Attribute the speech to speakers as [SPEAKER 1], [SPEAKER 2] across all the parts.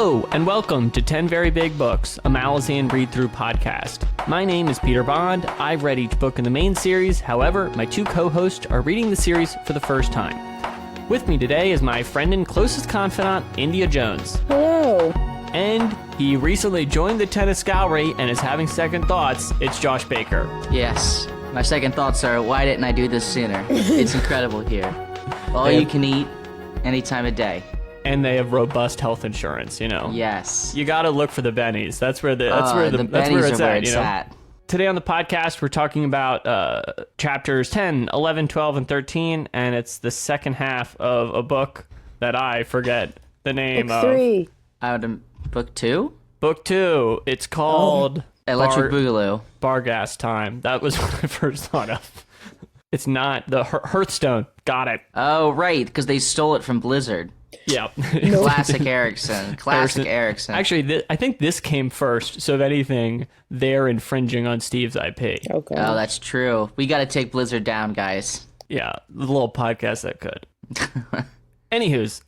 [SPEAKER 1] Hello, and welcome to 10 Very Big Books, a Malazan Readthrough podcast. My name is Peter Bond. I've read each book in the main series. However, my two co-hosts are reading the series for the first time. With me today is my friend and closest confidant, India Jones.
[SPEAKER 2] Hello.
[SPEAKER 1] And he recently joined the tennis gallery and is having second thoughts. It's Josh Baker.
[SPEAKER 3] Yes. My second thoughts are, why didn't I do this sooner? It's incredible here. All you can eat, any time of day.
[SPEAKER 1] And they have robust health insurance, you know.
[SPEAKER 3] Yes.
[SPEAKER 1] You got to look for the bennies. That's where
[SPEAKER 3] the bennies are where it's at.
[SPEAKER 1] Today on the podcast, we're talking about chapters 10, 11, 12, and 13, and it's the second half of a book that I forget the name
[SPEAKER 2] book 3.
[SPEAKER 3] Book 2?
[SPEAKER 1] Book 2. It's called
[SPEAKER 3] Electric Boogaloo.
[SPEAKER 1] Bargas Time. That was what I first thought of. It's not the Hearthstone. Got it.
[SPEAKER 3] Oh, right, because they stole it from Blizzard.
[SPEAKER 1] Yeah.
[SPEAKER 3] Classic Ericsson.
[SPEAKER 1] Actually, I think this came first, so if anything, they're infringing on Steve's IP.
[SPEAKER 2] Okay.
[SPEAKER 3] Oh, that's true. We got to take Blizzard down, guys.
[SPEAKER 1] Yeah, the little podcast that could. Anywho's,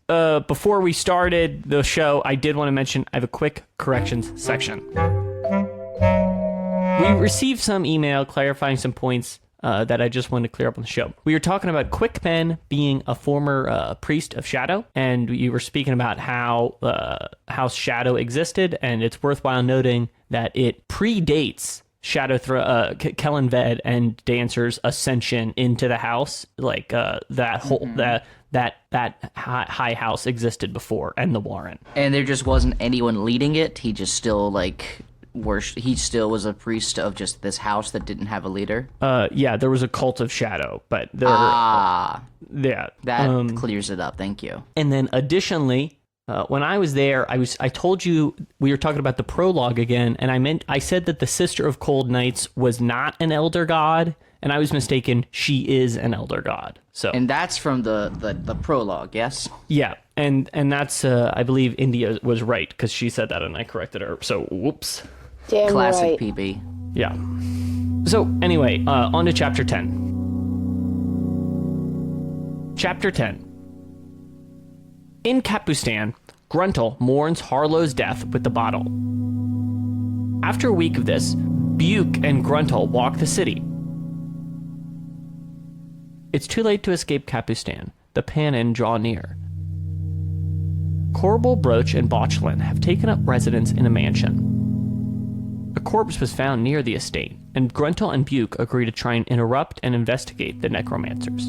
[SPEAKER 1] before we started the show, I did want to mention I have a quick corrections section. We received some email clarifying some points that I just wanted to clear up on the show. We were talking about Quickpen being a former priest of Shadow, and you were speaking about how Shadow existed, and it's worthwhile noting that it predates Kellen Ved and Dancer's ascension into the house. Like that whole that high house existed before, and the Warren.
[SPEAKER 3] And there just wasn't anyone leading it. He just still he still was a priest of just this house that didn't have a leader.
[SPEAKER 1] Yeah, there was a cult of Shadow, but
[SPEAKER 3] that
[SPEAKER 1] clears
[SPEAKER 3] it up. Thank you.
[SPEAKER 1] And then additionally, when I was there, I told you we were talking about the prologue again, and I said that the Sister of Cold Nights was not an elder god, and I was mistaken. She is an elder god.
[SPEAKER 3] And that's from the prologue, yes?
[SPEAKER 1] Yeah, and that's I believe India was right because she said that and I corrected her. So whoops.
[SPEAKER 2] Damn
[SPEAKER 3] Classic
[SPEAKER 2] right.
[SPEAKER 3] PB.
[SPEAKER 1] Yeah. So anyway, on to chapter 10. Chapter 10. In Capustan, Gruntle mourns Harlow's death with the bottle. After a week of this, Buke and Gruntle walk the city. It's too late to escape Capustan. The Pannion draw near. Corbel, Broach, and Botchlin have taken up residence in a mansion. A corpse was found near the estate, and Gruntle and Buke agree to try and interrupt and investigate the necromancers.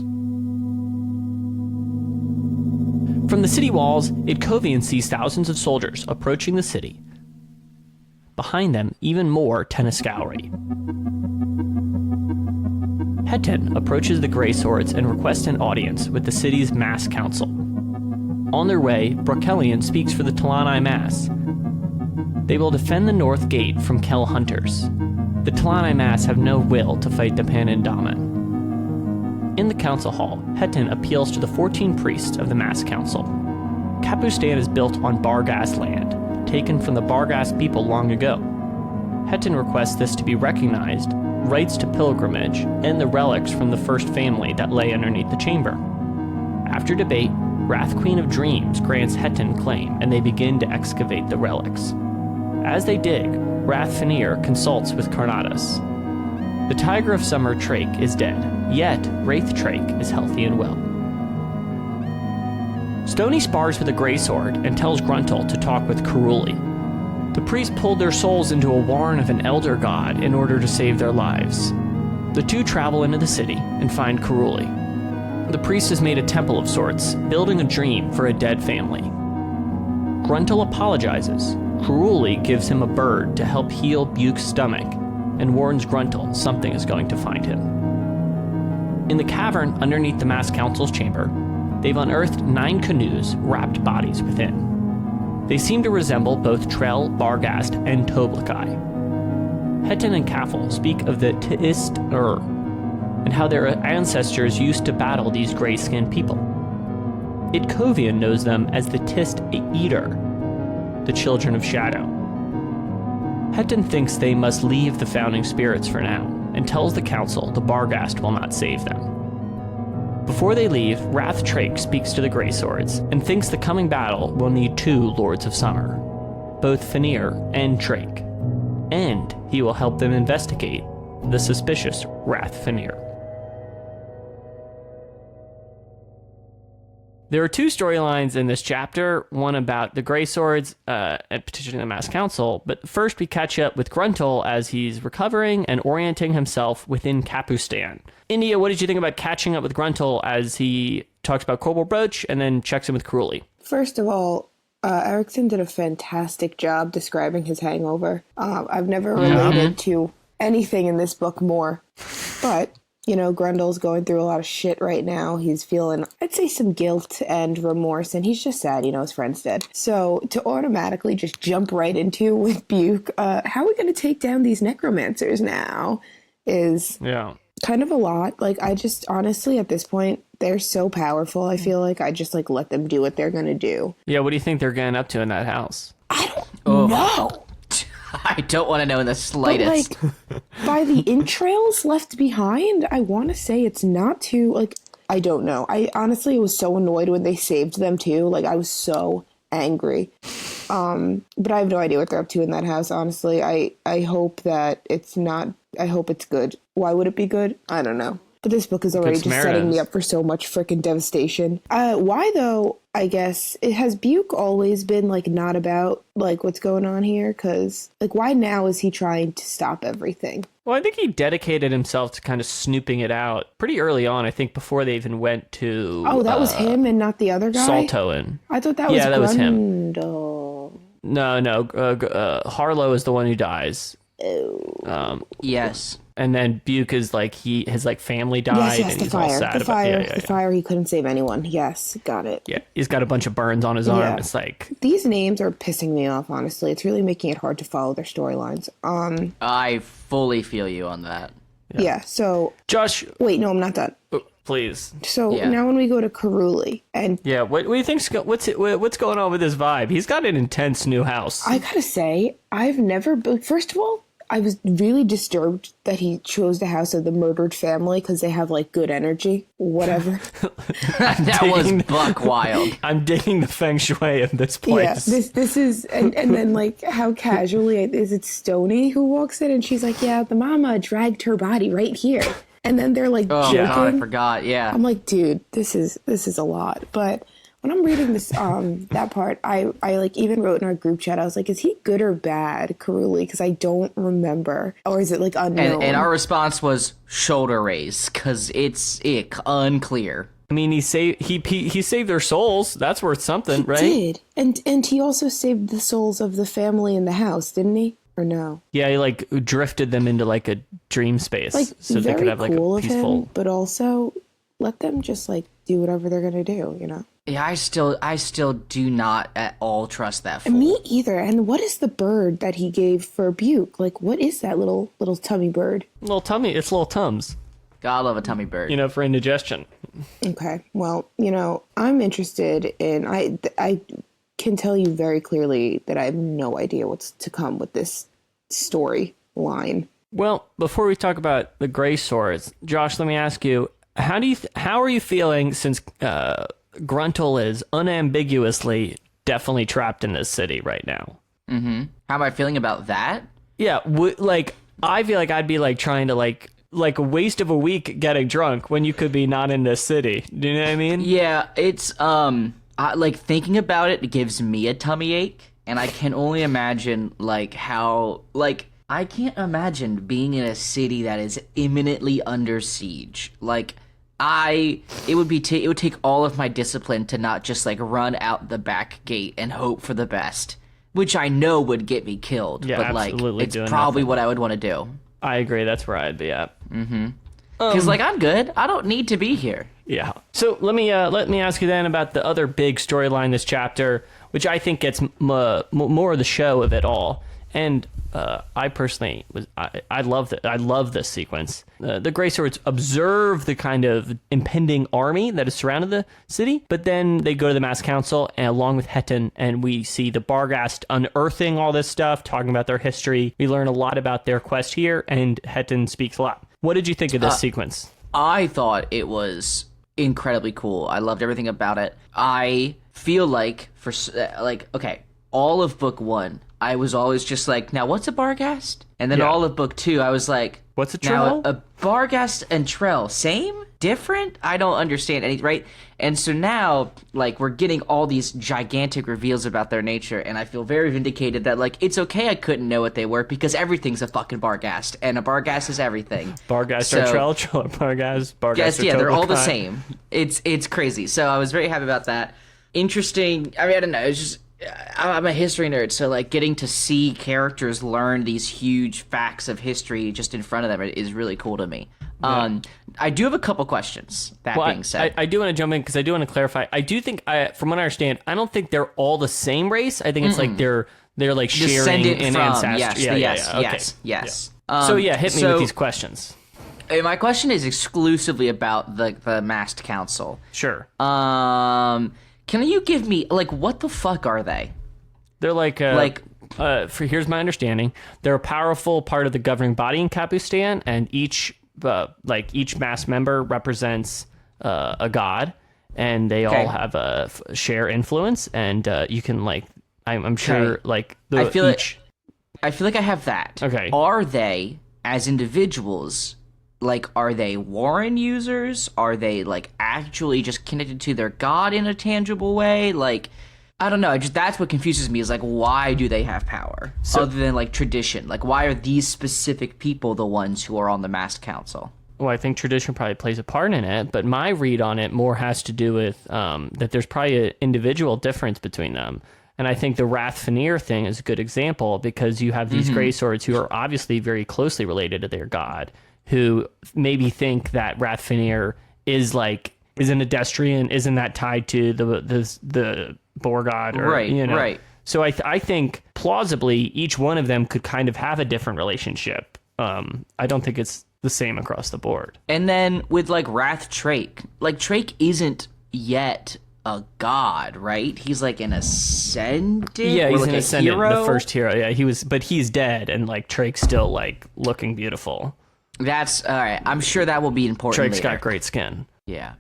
[SPEAKER 1] From the city walls, Itkovian sees thousands of soldiers approaching the city. Behind them, even more Tenniscoury. Hetin approaches the Grey Swords and requests an audience with the city's mass council. On their way, Brokelion speaks for the Talani Mass. They will defend the North Gate from Kell Hunters. The Talani Mass have no will to fight the Pannion Domin. In the council hall, Hetin appeals to the 14 priests of the Mass Council. Capustan is built on Bargas land, taken from the Bargas people long ago. Hetin requests this to be recognized, rights to pilgrimage, and the relics from the first family that lay underneath the chamber. After debate, Wrath Queen of Dreams grants Hetin claim, and they begin to excavate the relics. As they dig, Wrath Fenir consults with Carnatus. The Tiger of Summer Trake is dead, yet Wraith Trake is healthy and well. Stony spars with a greysword and tells Gruntle to talk with Karuli. The priests pulled their souls into a warren of an elder god in order to save their lives. The two travel into the city and find Karuli. The priest has made a temple of sorts, building a dream for a dead family. Gruntle apologizes. Karuli gives him a bird to help heal Buke's stomach and warns Gruntle something is going to find him. In the cavern underneath the Mass Council's chamber, they've unearthed 9 canoes, wrapped bodies within. They seem to resemble both Trell, Bargast, and Toblakai. Hetin and Kaffel speak of the T'ist-Ur, and how their ancestors used to battle these gray-skinned people. Itkovian knows them as the Tist-Eater, the children of Shadow. Hetin thinks they must leave the founding spirits for now, and tells the council the Bargast will not save them. Before they leave, Wrath Trake speaks to the Grey Swords, and thinks the coming battle will need 2 Lords of Summer. both Fenrir and Drake, and he will help them investigate the suspicious Wrath Fenrir. There are two storylines in this chapter, one about the Grey Swords and petitioning the Mass Council, but first we catch up with Gruntle as he's recovering and orienting himself within Capustan. India, what did you think about catching up with Gruntle as he talks about Corporal Broach and then checks in with Cruelly?
[SPEAKER 2] First of all, Erickson did a fantastic job describing his hangover. I've never related to anything in this book more, but... You know, Grundle's going through a lot of shit right now. He's feeling, I'd say, some guilt and remorse, and he's just sad, you know, his friend's dead. So to automatically just jump right into with Buke, how are we going to take down these necromancers now is kind of a lot. Like, I just, honestly, at this point, they're so powerful. I feel like I just, like, let them do what they're going to do.
[SPEAKER 1] Yeah, what do you think they're getting up to in that house?
[SPEAKER 2] I don't know.
[SPEAKER 3] I don't want to know in the slightest.
[SPEAKER 2] But, like, by the entrails left behind, I want to say it's not too, like, I don't know. I honestly was so annoyed when they saved them, too. Like, I was so angry. But I have no idea what they're up to in that house, honestly. I hope that it's not, I hope it's good. Why would it be good? I don't know. But this book is already just setting me up for so much freaking devastation. Why, though, I guess, it has Buke always been, like, not about, like, what's going on here? Because, like, why now is he trying to stop everything?
[SPEAKER 1] Well, I think he dedicated himself to kind of snooping it out pretty early on, I think, before they even went to...
[SPEAKER 2] Oh, that was him and not the other guy?
[SPEAKER 1] Saltoin.
[SPEAKER 2] I thought that was
[SPEAKER 1] that was him.
[SPEAKER 2] Grundle.
[SPEAKER 1] No, Harlow is the one who dies.
[SPEAKER 2] Oh.
[SPEAKER 3] Yes.
[SPEAKER 1] And then Buke is like, his like family died,
[SPEAKER 2] yes,
[SPEAKER 1] and
[SPEAKER 2] the
[SPEAKER 1] he's
[SPEAKER 2] fire.
[SPEAKER 1] all sad
[SPEAKER 2] the
[SPEAKER 1] about
[SPEAKER 2] fire.
[SPEAKER 1] it.
[SPEAKER 2] The fire, he couldn't save anyone. Yes, got it.
[SPEAKER 1] Yeah, he's got a bunch of burns on his arm. It's like...
[SPEAKER 2] These names are pissing me off, honestly. It's really making it hard to follow their storylines.
[SPEAKER 3] I fully feel you on that.
[SPEAKER 2] Yeah, so...
[SPEAKER 1] Josh...
[SPEAKER 2] Wait, no, I'm not done.
[SPEAKER 1] Please.
[SPEAKER 2] So now when we go to Karuli, and...
[SPEAKER 1] Yeah, what do you think's... What's going on with his vibe? He's got an intense new house.
[SPEAKER 2] I gotta say, I've never... First of all, I was really disturbed that he chose the house of the murdered family because they have, like, good energy. Whatever.
[SPEAKER 3] That was buck wild.
[SPEAKER 1] I'm digging the feng shui of this place.
[SPEAKER 2] Yeah, this is... And then, like, how casually... Is it Stoney who walks in? And she's like, yeah, the mama dragged her body right here. And then they're, like, joking.
[SPEAKER 3] Oh, God, I forgot, yeah.
[SPEAKER 2] I'm like, dude, this is a lot. But... When I'm reading this, that part, I like even wrote in our group chat, I was like, is he good or bad, Karuli? Because I don't remember. Or is it like unknown?
[SPEAKER 3] And our response was shoulder raise, because it's unclear.
[SPEAKER 1] I mean, he saved their souls. That's worth something, right?
[SPEAKER 2] He did. And he also saved the souls of the family in the house, didn't he? Or no?
[SPEAKER 1] Yeah, he like drifted them into like a dream space.
[SPEAKER 2] Like,
[SPEAKER 1] so they could have like
[SPEAKER 2] cool
[SPEAKER 1] a peaceful...
[SPEAKER 2] of him, but also let them just like do whatever they're going to do, you know?
[SPEAKER 3] Yeah, I still do not at all trust that fool.
[SPEAKER 2] Me either. And what is the bird that he gave for Buke? Like, what is that little tummy bird?
[SPEAKER 1] Little tummy. It's little Tums.
[SPEAKER 3] God love a tummy bird.
[SPEAKER 1] You know, for indigestion.
[SPEAKER 2] Okay. Well, you know, I'm interested in... I can tell you very clearly that I have no idea what's to come with this storyline.
[SPEAKER 1] Well, before we talk about the Grey Swords, Josh, let me ask you, how are you feeling since... Gruntle is unambiguously definitely trapped in this city right now.
[SPEAKER 3] Mm-hmm. How am I feeling about that?
[SPEAKER 1] Yeah, like, I feel like I'd be, like, trying to, like a waste of a week getting drunk when you could be not in this city. Do you know what I mean?
[SPEAKER 3] Yeah, it's, like, thinking about it gives me a tummy ache, and I can only imagine, like, how, like, I can't imagine being in a city that is imminently under siege. Like... it would take all of my discipline to not just like run out the back gate and hope for the best, which I know would get me killed.
[SPEAKER 1] Yeah,
[SPEAKER 3] but like
[SPEAKER 1] absolutely.
[SPEAKER 3] it's probably what I would want to do.
[SPEAKER 1] I agree. That's where I'd be at.
[SPEAKER 3] Mm-hmm. Because like I'm good. I don't need to be here.
[SPEAKER 1] Yeah. So let me ask you then about the other big storyline this chapter, which I think gets more of the show of it all. And I personally I love it. I love this sequence. The Grey Swords observe the kind of impending army that has surrounded the city, but then they go to the Mass Council and along with Hetton, and we see the Barghast unearthing all this stuff, talking about their history. We learn a lot about their quest here, and Hetton speaks a lot. What did you think of this sequence?
[SPEAKER 3] I thought it was incredibly cool. I loved everything about it. I feel like okay, all of book one I was always just like, now what's a Barghast? And then
[SPEAKER 1] Yeah.
[SPEAKER 3] all of book 2, I was like,
[SPEAKER 1] What's a
[SPEAKER 3] now
[SPEAKER 1] Trell?
[SPEAKER 3] a Barghast and Trell, same? Different? I don't understand any, right? And so now, like, we're getting all these gigantic reveals about their nature, and I feel very vindicated that, like, it's okay I couldn't know what they were, because everything's a fucking Barghast, and a Barghast is everything.
[SPEAKER 1] Barghast or Trell, Trell or Barghast, Barghast
[SPEAKER 3] Yes,
[SPEAKER 1] or
[SPEAKER 3] yeah, they're all the
[SPEAKER 1] Togelkai.
[SPEAKER 3] same. It's crazy. So I was very happy about that. Interesting. I mean, I don't know. It's just I'm a history nerd, so like getting to see characters learn these huge facts of history just in front of them is really cool to me. I do have a couple questions. That being said,
[SPEAKER 1] I do want to jump in because I do want to clarify. I do think, from what I understand, I don't think they're all the same race. I think it's like they're like sharing
[SPEAKER 3] descendant
[SPEAKER 1] an
[SPEAKER 3] from
[SPEAKER 1] ancestry.
[SPEAKER 3] yes.
[SPEAKER 1] So yeah, hit me
[SPEAKER 3] so-
[SPEAKER 1] with these questions.
[SPEAKER 3] My question is exclusively about the masked council.
[SPEAKER 1] Sure.
[SPEAKER 3] Can you give me like what the fuck are they?
[SPEAKER 1] They're like here's my understanding. They're a powerful part of the governing body in Capustan, and each mass member represents a god, and they all have a share influence, and you can I'm sure
[SPEAKER 3] I feel like I have that.
[SPEAKER 1] Okay.
[SPEAKER 3] Are they as individuals? Like, are they Warren users? Are they like actually just connected to their god in a tangible way? Like, I don't know. That's what confuses me. Is like, why do they have power other than like tradition? Like, why are these specific people the ones who are on the masked council?
[SPEAKER 1] Well, I think tradition probably plays a part in it, but my read on it more has to do with that there's probably an individual difference between them. And I think the Rathfanir thing is a good example because you have these Grey Swords who are obviously very closely related to their god, who maybe think that Rathfanir is an Adestrian, isn't that tied to the Boar god? Or,
[SPEAKER 3] Right.
[SPEAKER 1] So I think plausibly each one of them could kind of have a different relationship. I don't think it's the same across the board.
[SPEAKER 3] And then with like Wrath Trake, like Trake isn't yet a god, right? He's like an ascendant.
[SPEAKER 1] Yeah, he's
[SPEAKER 3] like
[SPEAKER 1] an
[SPEAKER 3] a
[SPEAKER 1] ascendant,
[SPEAKER 3] hero?
[SPEAKER 1] the first hero. Yeah, but he's dead, and like Trake's still like looking beautiful.
[SPEAKER 3] That's all right. I'm sure that will be important.
[SPEAKER 1] Trake's
[SPEAKER 3] later.
[SPEAKER 1] got great skin.
[SPEAKER 3] Yeah.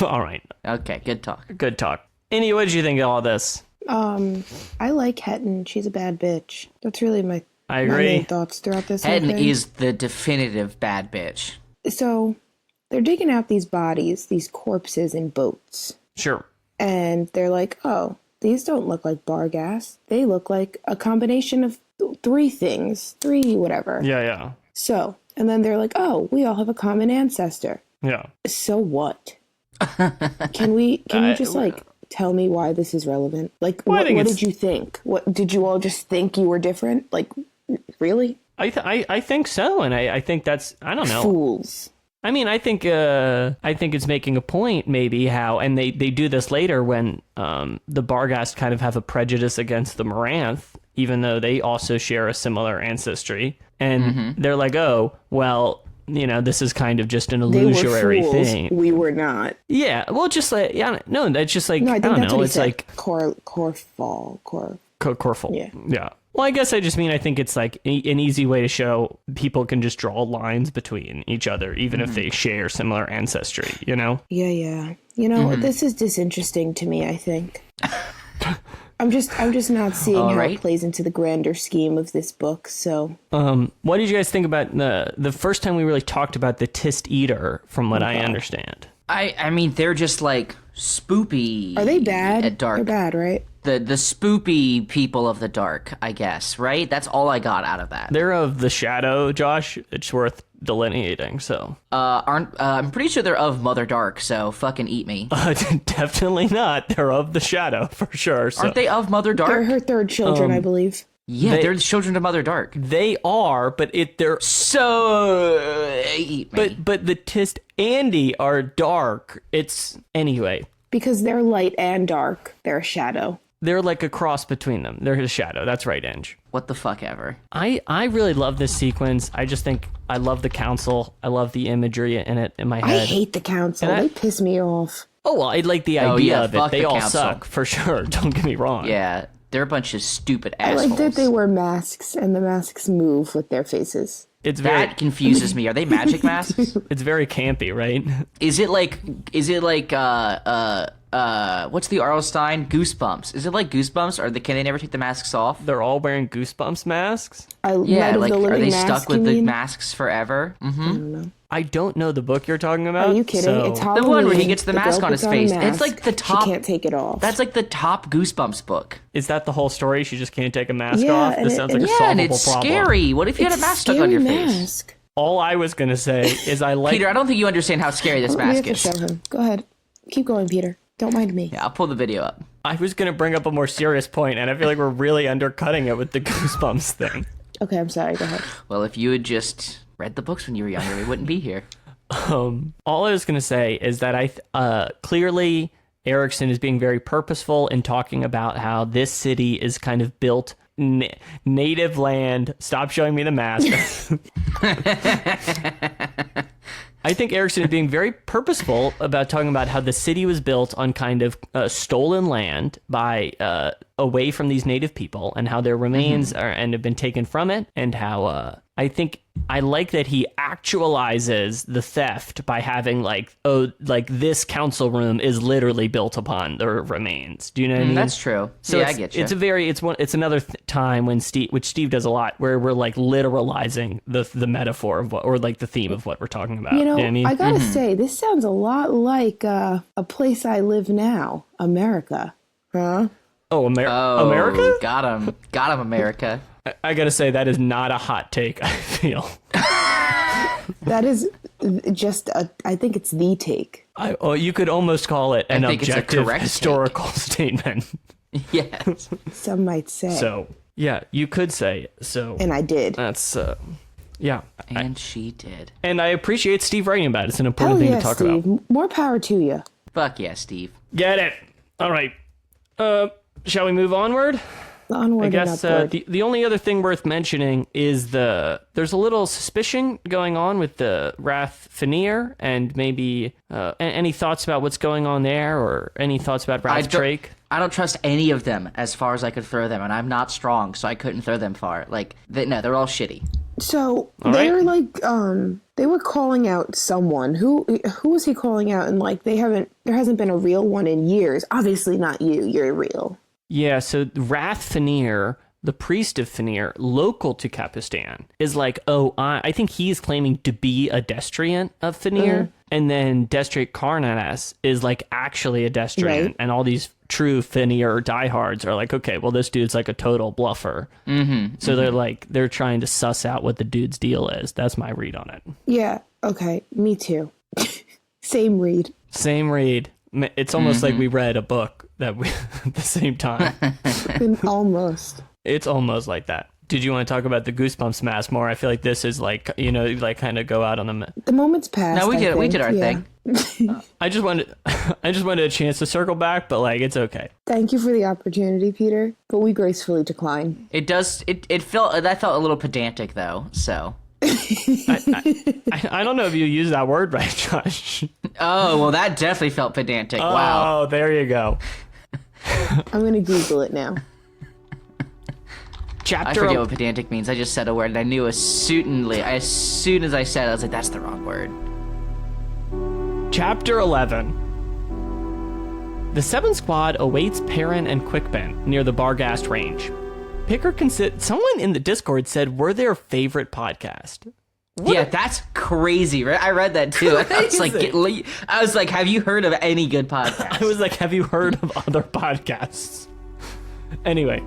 [SPEAKER 1] All right,
[SPEAKER 3] Okay. Good talk.
[SPEAKER 1] good talk. Annie, what did you think of all this?
[SPEAKER 2] I like Hetton. She's a bad bitch. That's really my
[SPEAKER 1] I
[SPEAKER 2] my
[SPEAKER 1] agree.
[SPEAKER 2] main thoughts throughout this whole
[SPEAKER 3] Eden
[SPEAKER 2] thing.
[SPEAKER 3] is the definitive bad bitch.
[SPEAKER 2] So they're digging out these bodies, these corpses in boats.
[SPEAKER 1] Sure.
[SPEAKER 2] And they're like, oh, these don't look like Barghast. They look like a combination of three things. Three whatever.
[SPEAKER 1] Yeah.
[SPEAKER 2] So, and then they're like, oh, we all have a common ancestor.
[SPEAKER 1] Yeah.
[SPEAKER 2] So what? Can you just like tell me why this is relevant? Like,
[SPEAKER 1] Well, I
[SPEAKER 2] what
[SPEAKER 1] think
[SPEAKER 2] did you think? What did you all just think you were different? Like, really?
[SPEAKER 1] I think so, and I think that's, I don't know.
[SPEAKER 2] Fools.
[SPEAKER 1] I mean, I think it's making a point, maybe, how, and they do this later when the Barghast kind of have a prejudice against the Moranth, even though they also share a similar ancestry, and they're like, oh, well, this is kind of just an
[SPEAKER 2] They were
[SPEAKER 1] illusory
[SPEAKER 2] fools.
[SPEAKER 1] thing.
[SPEAKER 2] We were not.
[SPEAKER 1] Yeah, well, just like, no, that's just like,
[SPEAKER 2] No, I
[SPEAKER 1] I
[SPEAKER 2] think
[SPEAKER 1] don't
[SPEAKER 2] that's
[SPEAKER 1] know,
[SPEAKER 2] what he
[SPEAKER 1] it's
[SPEAKER 2] said.
[SPEAKER 1] like
[SPEAKER 2] Corfall.
[SPEAKER 1] Corful.
[SPEAKER 2] Yeah.
[SPEAKER 1] Well, I guess I just mean I think it's like an easy way to show people can just draw lines between each other, even if they share similar ancestry,
[SPEAKER 2] Yeah. This is disinteresting to me, I think. I'm just not seeing how
[SPEAKER 3] right.
[SPEAKER 2] it plays into the grander scheme of this book, so
[SPEAKER 1] What did you guys think about the first time we really talked about the Tist Eater, from what I understand?
[SPEAKER 3] I mean, they're just like spoopy.
[SPEAKER 2] are they bad?
[SPEAKER 3] At dark.
[SPEAKER 2] They're bad, right?
[SPEAKER 3] The spoopy people of the dark, I guess, right? That's all I got out of that.
[SPEAKER 1] They're of the shadow, Josh. It's worth delineating, so.
[SPEAKER 3] I'm pretty sure they're of Mother Dark, so fucking eat me.
[SPEAKER 1] Definitely not. They're of the shadow, for sure. So.
[SPEAKER 3] Aren't they of Mother
[SPEAKER 2] They're
[SPEAKER 3] Dark?
[SPEAKER 2] her third children, I believe.
[SPEAKER 3] Yeah, they're the children of Mother Dark.
[SPEAKER 1] They are, but they're
[SPEAKER 3] So eat me.
[SPEAKER 1] but the Tist Andy are dark. It's anyway.
[SPEAKER 2] Because they're light and dark. They're a shadow.
[SPEAKER 1] They're like a cross between them. They're a shadow. That's right, Ange.
[SPEAKER 3] What the fuck ever.
[SPEAKER 1] I really love this sequence. I just think I love the council. I love the imagery in it in my
[SPEAKER 2] I
[SPEAKER 1] head.
[SPEAKER 2] hate the council.
[SPEAKER 1] And I-
[SPEAKER 2] They piss me off.
[SPEAKER 1] Oh, well, I like the
[SPEAKER 3] Oh,
[SPEAKER 1] idea
[SPEAKER 3] yeah,
[SPEAKER 1] of it.
[SPEAKER 3] fuck
[SPEAKER 1] They
[SPEAKER 3] the
[SPEAKER 1] all
[SPEAKER 3] council.
[SPEAKER 1] suck, for sure. Don't get me wrong.
[SPEAKER 3] Yeah, they're a bunch of stupid
[SPEAKER 2] I
[SPEAKER 3] assholes.
[SPEAKER 2] like that they wear masks and the masks move with their faces.
[SPEAKER 1] It's very
[SPEAKER 3] That confuses me. Are they magic masks?
[SPEAKER 1] it's very campy, right?
[SPEAKER 3] Is it like what's the Arlstein? Goosebumps. Is it like Goosebumps, or can they never take the masks off?
[SPEAKER 1] They're all wearing Goosebumps masks?
[SPEAKER 3] Yeah, like, are they stuck with the
[SPEAKER 2] mean?
[SPEAKER 3] masks forever? Mm-hmm.
[SPEAKER 2] I don't know.
[SPEAKER 1] I don't know the book you're talking about.
[SPEAKER 2] Are you kidding?
[SPEAKER 1] so-
[SPEAKER 2] It's Halloween.
[SPEAKER 3] The one where he gets the mask
[SPEAKER 2] girl
[SPEAKER 3] on his
[SPEAKER 2] puts
[SPEAKER 3] face.
[SPEAKER 2] a
[SPEAKER 3] It's like
[SPEAKER 2] mask.
[SPEAKER 3] the top.
[SPEAKER 2] She can't take it off.
[SPEAKER 3] That's like the top Goosebumps book.
[SPEAKER 1] Is that the whole story? She just can't take a mask
[SPEAKER 2] Yeah,
[SPEAKER 1] off?
[SPEAKER 2] and
[SPEAKER 1] This
[SPEAKER 2] it-
[SPEAKER 1] sounds like a
[SPEAKER 3] Yeah,
[SPEAKER 1] solvable
[SPEAKER 3] and it's
[SPEAKER 1] problem.
[SPEAKER 3] scary. What if you had a
[SPEAKER 2] It's
[SPEAKER 3] mask stuck on your
[SPEAKER 2] scary
[SPEAKER 3] face?
[SPEAKER 2] mask.
[SPEAKER 1] All I was going to say is I like...
[SPEAKER 3] Peter, I don't think you understand how scary this
[SPEAKER 2] We have
[SPEAKER 3] mask
[SPEAKER 2] to
[SPEAKER 3] is.
[SPEAKER 2] show him. Go ahead. Keep going, Peter. Don't mind me.
[SPEAKER 3] Yeah, I'll pull the video up.
[SPEAKER 1] I was going to bring up a more serious point, and I feel like we're really undercutting it with the Goosebumps thing.
[SPEAKER 2] Okay, I'm sorry. Go ahead.
[SPEAKER 3] Well, if you had just read the books when you were younger, we wouldn't be here.
[SPEAKER 1] All I was going to say is that clearly Erickson is being very purposeful in talking about how this city is kind of built native land. Stop showing me the mask. I think Erickson is being very purposeful about talking about how the city was built on kind of stolen land by away from these native people, and how their remains are and have been taken from it, and how I think I like that he actualizes the theft by having like this council room is literally built upon their remains. Do you know what I mean?
[SPEAKER 3] That's true.
[SPEAKER 1] So
[SPEAKER 3] yeah, I get you.
[SPEAKER 1] It's another time when which Steve does a lot, where we're like literalizing the metaphor of what, or like the theme of what we're talking about.
[SPEAKER 2] You know,
[SPEAKER 1] what I mean?
[SPEAKER 2] I gotta say, this sounds a lot like a place I live now, America. Huh?
[SPEAKER 1] Oh, America?
[SPEAKER 3] Got him, America.
[SPEAKER 1] I gotta say, that is not a hot take, I feel.
[SPEAKER 2] That is just I think it's the take.
[SPEAKER 1] You could almost call it an
[SPEAKER 3] think it's a
[SPEAKER 1] objective
[SPEAKER 3] correct
[SPEAKER 1] historical statement.
[SPEAKER 3] Yes.
[SPEAKER 2] Some might say.
[SPEAKER 1] So, yeah, you could say so.
[SPEAKER 2] And I did.
[SPEAKER 1] That's, yeah.
[SPEAKER 3] And she did.
[SPEAKER 1] And I appreciate Steve writing about it. It's an important
[SPEAKER 2] Hell
[SPEAKER 1] thing
[SPEAKER 2] yeah,
[SPEAKER 1] to talk
[SPEAKER 2] Steve.
[SPEAKER 1] about.
[SPEAKER 2] More power to you.
[SPEAKER 3] Fuck yeah, Steve.
[SPEAKER 1] Get it. All right. Shall we move onward?
[SPEAKER 2] Onward
[SPEAKER 1] I guess
[SPEAKER 2] and upward.
[SPEAKER 1] the only other thing worth mentioning is there's a little suspicion going on with the Rathfenir, and maybe any thoughts about what's going on there, or any thoughts about Rathtrake?
[SPEAKER 3] I don't trust any of them as far as I could throw them, and I'm not strong, so I couldn't throw them far. Like, they're all shitty.
[SPEAKER 2] So
[SPEAKER 1] All
[SPEAKER 2] they
[SPEAKER 1] right.
[SPEAKER 2] were like, they were calling out someone. Who was he calling out? And like, there hasn't been a real one in years. Obviously not you. You're real.
[SPEAKER 1] Yeah, so Rathfenir, the priest of Fenir, local to Capustan, is like, I think he's claiming to be a destriant of Fenir, and then Destric Carnanas is like actually a destriant,
[SPEAKER 2] Right.
[SPEAKER 1] and all these true Fenir diehards are like, okay, well, this dude's like a total bluffer. So they're trying to suss out what the dude's deal is. That's my read on it.
[SPEAKER 2] Yeah. Okay. Me too. Same read.
[SPEAKER 1] Same read. It's almost like we read a book that we at the same time.
[SPEAKER 2] Almost.
[SPEAKER 1] It's almost like that. Did you want to talk about the Goosebumps mask more? I feel like this is like, like kind of go out on the...
[SPEAKER 2] The moment's passed.
[SPEAKER 3] No, we
[SPEAKER 2] I
[SPEAKER 3] did
[SPEAKER 2] think.
[SPEAKER 3] our
[SPEAKER 2] Yeah.
[SPEAKER 3] thing.
[SPEAKER 1] I just wanted a chance to circle back, but like, it's okay.
[SPEAKER 2] Thank you for the opportunity, Peter, but we gracefully decline.
[SPEAKER 3] It felt a little pedantic though, so.
[SPEAKER 1] I don't know if you use that word right, Josh.
[SPEAKER 3] Oh, well, that definitely felt pedantic. Wow.
[SPEAKER 1] Oh, there you go.
[SPEAKER 2] I'm gonna Google it now.
[SPEAKER 3] I
[SPEAKER 1] Chapter
[SPEAKER 3] forget what pedantic means. I just said a word and I knew as soon as I said it, I was like, that's the wrong word.
[SPEAKER 1] Chapter 11. The 7 squad awaits Perrin and Quickben near the Barghast range. Picker someone in the Discord said we're their favorite podcast.
[SPEAKER 3] Yeah, that's crazy, right? I read that too. I was like, have you heard of any good podcasts?
[SPEAKER 1] I was like, have you heard of other podcasts? Anyway.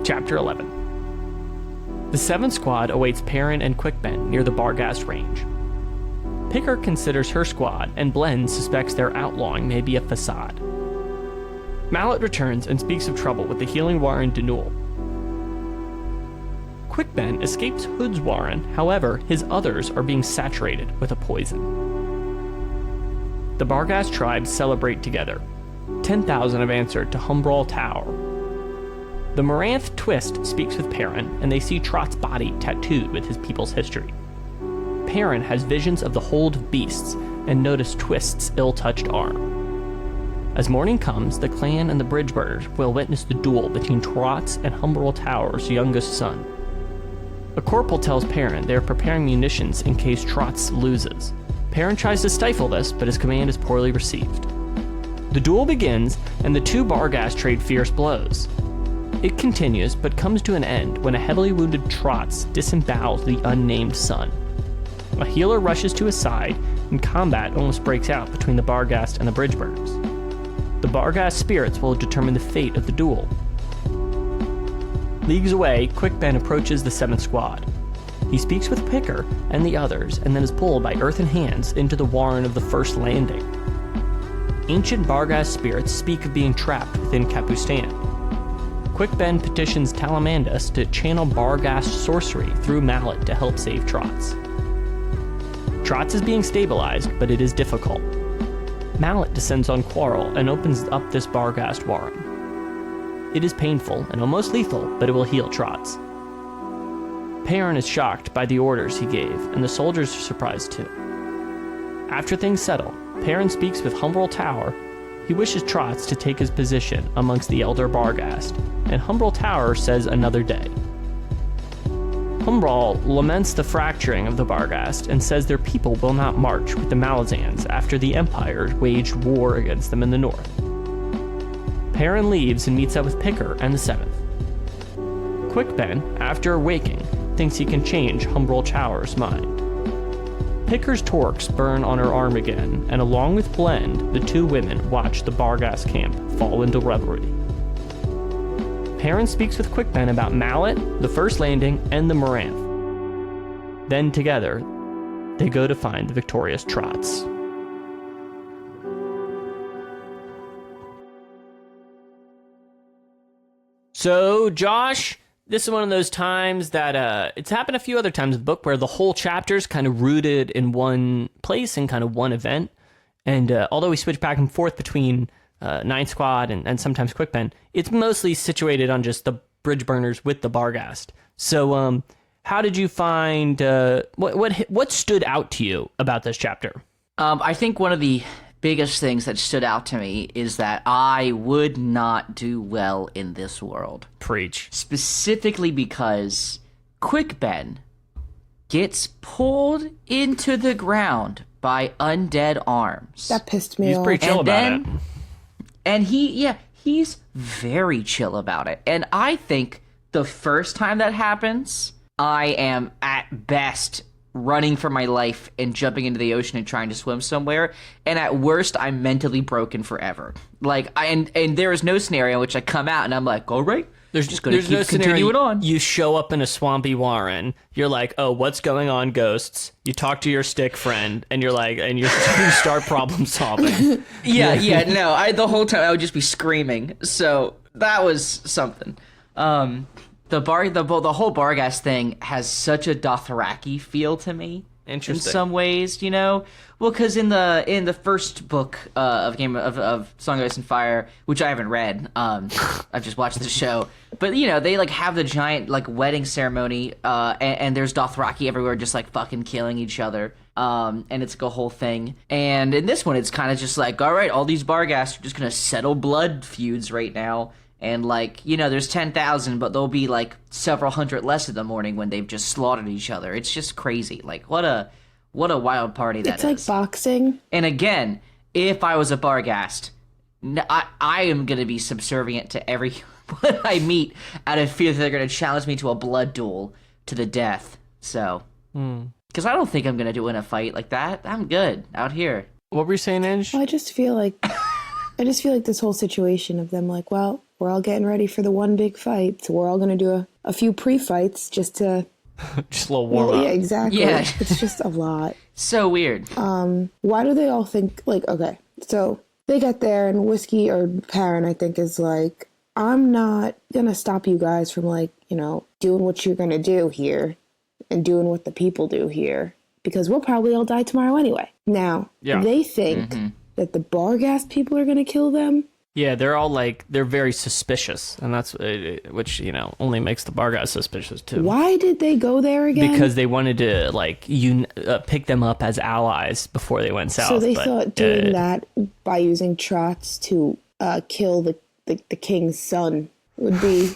[SPEAKER 1] Chapter 11. The 7 squad awaits Perrin and Quickben near the Barghast range. Picker considers her squad, and Blen suspects their outlawing may be a facade. Mallet returns and speaks of trouble with the healing Warren Denul. Quickben escapes Hood's Warren, however, his others are being saturated with a poison. The Barghast tribes celebrate together. 10,000 have answered to Humbrawl Tower. The Moranth Twist speaks with Perrin, and they see Trot's body tattooed with his people's history. Perrin has visions of the hold of beasts, and notice Twist's ill-touched arm. As morning comes, the clan and the Bridgeburners will witness the duel between Trot's and Humbrawl Tower's youngest son. A corporal tells Perrin they are preparing munitions in case Trot's loses. Perrin tries to stifle this, but his command is poorly received. The duel begins, and the two Barghast trade fierce blows. It continues, but comes to an end when a heavily wounded Trotz disembowels the unnamed son. A healer rushes to his side, and combat almost breaks out between the Barghast and the Bridgeburners. The Barghast spirits will determine the fate of the duel. Leagues away, Quick Ben approaches the 7th squad. He speaks with Picker and the others, and then is pulled by earthen hands into the warren of the first landing. Ancient Barghast spirits speak of being trapped within Capustan. Quick Ben petitions Talamandus to channel Barghast sorcery through Mallet to help save Trotz. Trotz is being stabilized, but it is difficult. Mallet descends on Quarrel and opens up this Barghast warren. It is painful and almost lethal, but it will heal Trotz. Perrin is shocked by the orders he gave, and the soldiers are surprised too. After things settle, Perrin speaks with Humbrol Tower. He wishes Trotz to take his position amongst the Elder Barghast, and Humbrol Tower says another day. Humbrol laments the fracturing of the Barghast and says their people will not march with the Malazans after the Empire waged war against them in the north. Perrin leaves and meets up with Picker and the 7th. Quick Ben, after awaking, thinks he can change Humbrol Tower's mind. Picker's torques burn on her arm again, and along with Blend, the two women watch the Barghast camp fall into revelry. Perrin speaks with Quick Ben about Mallet, the first landing, and the Moranth. Then together, they go to find the victorious Trotz. So, Josh, this is one of those times that it's happened a few other times in the book where the whole chapter's kind of rooted in one place and kind of one event. And although we switch back and forth between Ninth Squad and sometimes Quick Ben, it's mostly situated on just the bridge burners with the Barghast. So how did you find, what stood out to you about this chapter?
[SPEAKER 3] I think one of the biggest things that stood out to me is that I would not do well in this world.
[SPEAKER 1] Preach.
[SPEAKER 3] Specifically because Quick Ben gets pulled into the ground by undead arms.
[SPEAKER 2] That pissed me
[SPEAKER 1] He's
[SPEAKER 2] off.
[SPEAKER 1] pretty chill about it.
[SPEAKER 3] And he's very chill about it. And I think the first time that happens, I am at best running for my life and jumping into the ocean and trying to swim somewhere. And at worst, I'm mentally broken forever. Like, and there is no scenario in which I come out and I'm like, all right,
[SPEAKER 1] There's
[SPEAKER 3] just going to keep
[SPEAKER 1] no
[SPEAKER 3] continuing
[SPEAKER 1] scenario.
[SPEAKER 3] on.
[SPEAKER 1] You show up in a swampy warren. You're like, oh, what's going on, ghosts? You talk to your stick friend, and you're like, and you start problem solving.
[SPEAKER 3] No, the whole time I would just be screaming. So that was something. The whole Barghast thing has such a Dothraki feel to me.
[SPEAKER 1] Interesting.
[SPEAKER 3] In some ways, you know? Well, because in the first book of Song of Ice and Fire, which I haven't read, I've just watched the show, but, you know, they, like, have the giant, like, wedding ceremony, and there's Dothraki everywhere just, like, fucking killing each other, and it's like a whole thing. And in this one, it's kind of just like, all right, all these Barghast are just gonna settle blood feuds right now, and, like, you know, there's 10,000, but there'll be, like, several hundred less in the morning when they've just slaughtered each other. It's just crazy. Like, what a wild party that is.
[SPEAKER 2] It's like boxing.
[SPEAKER 3] And again, if I was a Barghast, I am going to be subservient to everyone I meet out of fear that they're going to challenge me to a blood duel to the death. So, because I don't think I'm going to win a fight like that. I'm good out here.
[SPEAKER 1] What were you saying, Ange?
[SPEAKER 2] Well, I just feel like this whole situation of them like, well, we're all getting ready for the one big fight, so we're all going to do a few pre-fights just to...
[SPEAKER 1] Just a little warm up.
[SPEAKER 2] Yeah, exactly.
[SPEAKER 3] Yeah.
[SPEAKER 2] It's just a lot.
[SPEAKER 3] So weird.
[SPEAKER 2] Why do they all think, like, okay, so they get there and Whiskey, or Perrin, I think, is like, I'm not going to stop you guys from, like, you know, doing what you're going to do here and doing what the people do here, because we'll probably all die tomorrow anyway. Now, they think that the Barghast people are going to kill them.
[SPEAKER 1] Yeah, they're all like, they're very suspicious, and that's, which, you know, only makes the Barghast suspicious too.
[SPEAKER 2] Why did they go there again?
[SPEAKER 1] Because they wanted to, like, pick them up as allies before they went south.
[SPEAKER 2] So they thought doing that by using Trotz to kill the king's son would be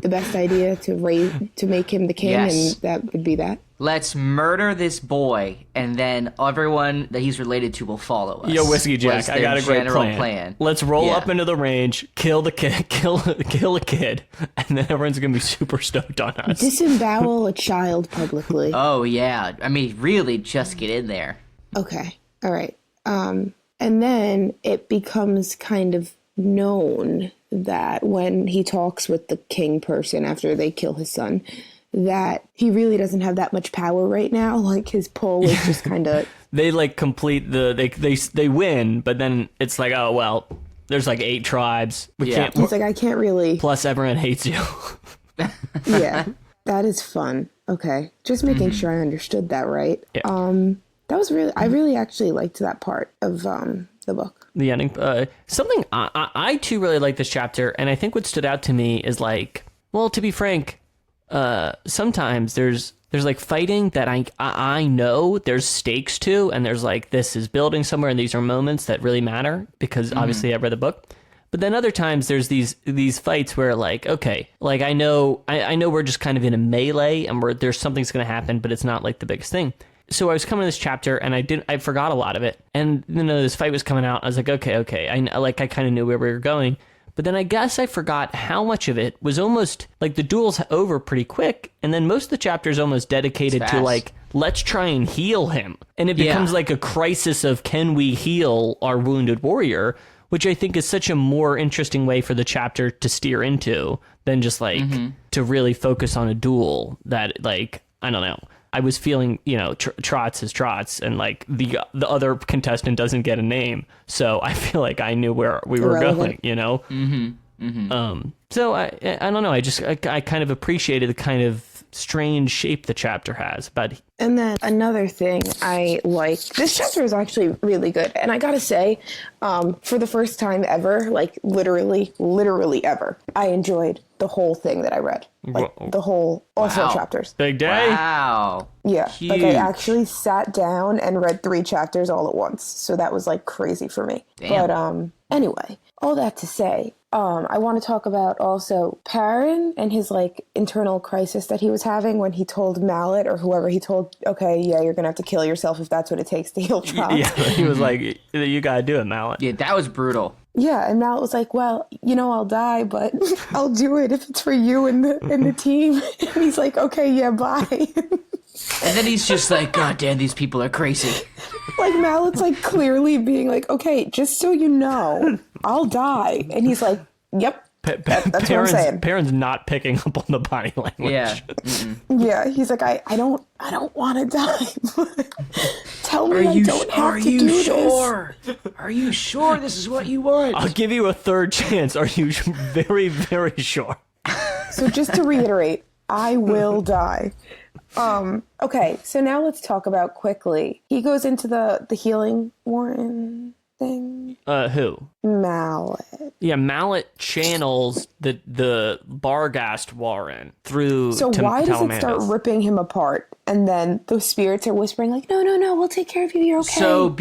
[SPEAKER 2] the best idea to make him the king,
[SPEAKER 3] Yes.
[SPEAKER 2] and that would be that.
[SPEAKER 3] Let's murder this boy, and then everyone that he's related to will follow us.
[SPEAKER 1] Yo, Whiskey Jack,
[SPEAKER 3] was
[SPEAKER 1] I
[SPEAKER 3] their
[SPEAKER 1] got a great
[SPEAKER 3] general
[SPEAKER 1] plan. Let's roll
[SPEAKER 3] Yeah.
[SPEAKER 1] up into the range, kill the kid, kill a kid, and then everyone's gonna be super stoked on us.
[SPEAKER 2] Disembowel a child publicly.
[SPEAKER 3] Oh, yeah. I mean, really just get in there.
[SPEAKER 2] Okay. All right. And then it becomes kind of known that when he talks with the king person after they kill his son, that he really doesn't have that much power right now. Like, his pull is just kind of...
[SPEAKER 1] They like complete they win, but then it's like, oh well, there's like 8 tribes. We
[SPEAKER 3] Yeah.
[SPEAKER 1] can't.
[SPEAKER 2] He's like, I can't really...
[SPEAKER 1] Plus, everyone hates you.
[SPEAKER 2] Yeah. That is fun. Okay. Just making sure I understood that right.
[SPEAKER 1] Yeah.
[SPEAKER 2] That was really... I really actually liked that part of the book.
[SPEAKER 1] The ending. Something I too really like this chapter, and I think what stood out to me is like, well, to be frank, sometimes there's like fighting that I know there's stakes to, and there's like, this is building somewhere, and these are moments that really matter because obviously I read the book. But then other times there's these fights where like, okay, like I know we're just kind of in a melee, and there's something's gonna happen, but it's not like the biggest thing. So I was coming to this chapter, and I forgot a lot of it, and this fight was coming out. I was like, okay, I kind of knew where we were going. But then I guess I forgot how much of it was almost like the duel's over pretty quick, and then most of the chapter is almost dedicated to like, let's try and heal him. And it becomes like a crisis of, can we heal our wounded warrior, which I think is such a more interesting way for the chapter to steer into than just like to really focus on a duel that, like, I don't know. I was feeling, trots is trots, and like the other contestant doesn't get a name, so I feel like I knew where we were going, So I don't know. I kind of appreciated the kind of strange shape the chapter has. But
[SPEAKER 2] And then another thing I like, this chapter is actually really good. And I gotta say, for the first time ever, like literally ever, I enjoyed the whole thing that I read. Like the whole, all 4 chapters.
[SPEAKER 1] Big day.
[SPEAKER 3] Wow.
[SPEAKER 2] Yeah.
[SPEAKER 3] Huge.
[SPEAKER 2] Like, I actually sat down and read 3 chapters all at once. So that was like crazy for me.
[SPEAKER 3] Damn.
[SPEAKER 2] But anyway, all that to say, I want to talk about also Perrin and his like internal crisis that he was having when he told Mallet or whoever he told, okay, yeah, you're going to have to kill yourself if that's what it takes to heal Trot.
[SPEAKER 1] Yeah, he was like, you got to do it, Mallet.
[SPEAKER 3] Yeah, that was brutal.
[SPEAKER 2] Yeah, and Mallet was like, well, I'll die, but I'll do it if it's for you and the team. And he's like, okay, yeah, bye.
[SPEAKER 3] And then he's just like, God damn, these people are crazy.
[SPEAKER 2] Like, Mallet's like clearly being like, okay, just so you know, I'll die. And he's like, yep, that's what I'm saying.
[SPEAKER 1] Perrin's not picking up on the body language.
[SPEAKER 3] Yeah.
[SPEAKER 2] Yeah, he's like, I don't want to die. Tell me I don't have to do this.
[SPEAKER 3] Are you sure this is what you want?
[SPEAKER 1] I'll give you a third chance. Are you very, very sure?
[SPEAKER 2] So just to reiterate, I will die. Okay, so now let's talk about quickly. He goes into the healing Warren thing.
[SPEAKER 1] Who?
[SPEAKER 2] Mallet.
[SPEAKER 1] Yeah, Mallet channels the Barghast Warren through.
[SPEAKER 2] So why does it start
[SPEAKER 1] Talamandas.
[SPEAKER 2] ripping him apart? And then those spirits are whispering like, no, we'll take care of you. You're okay.
[SPEAKER 3] So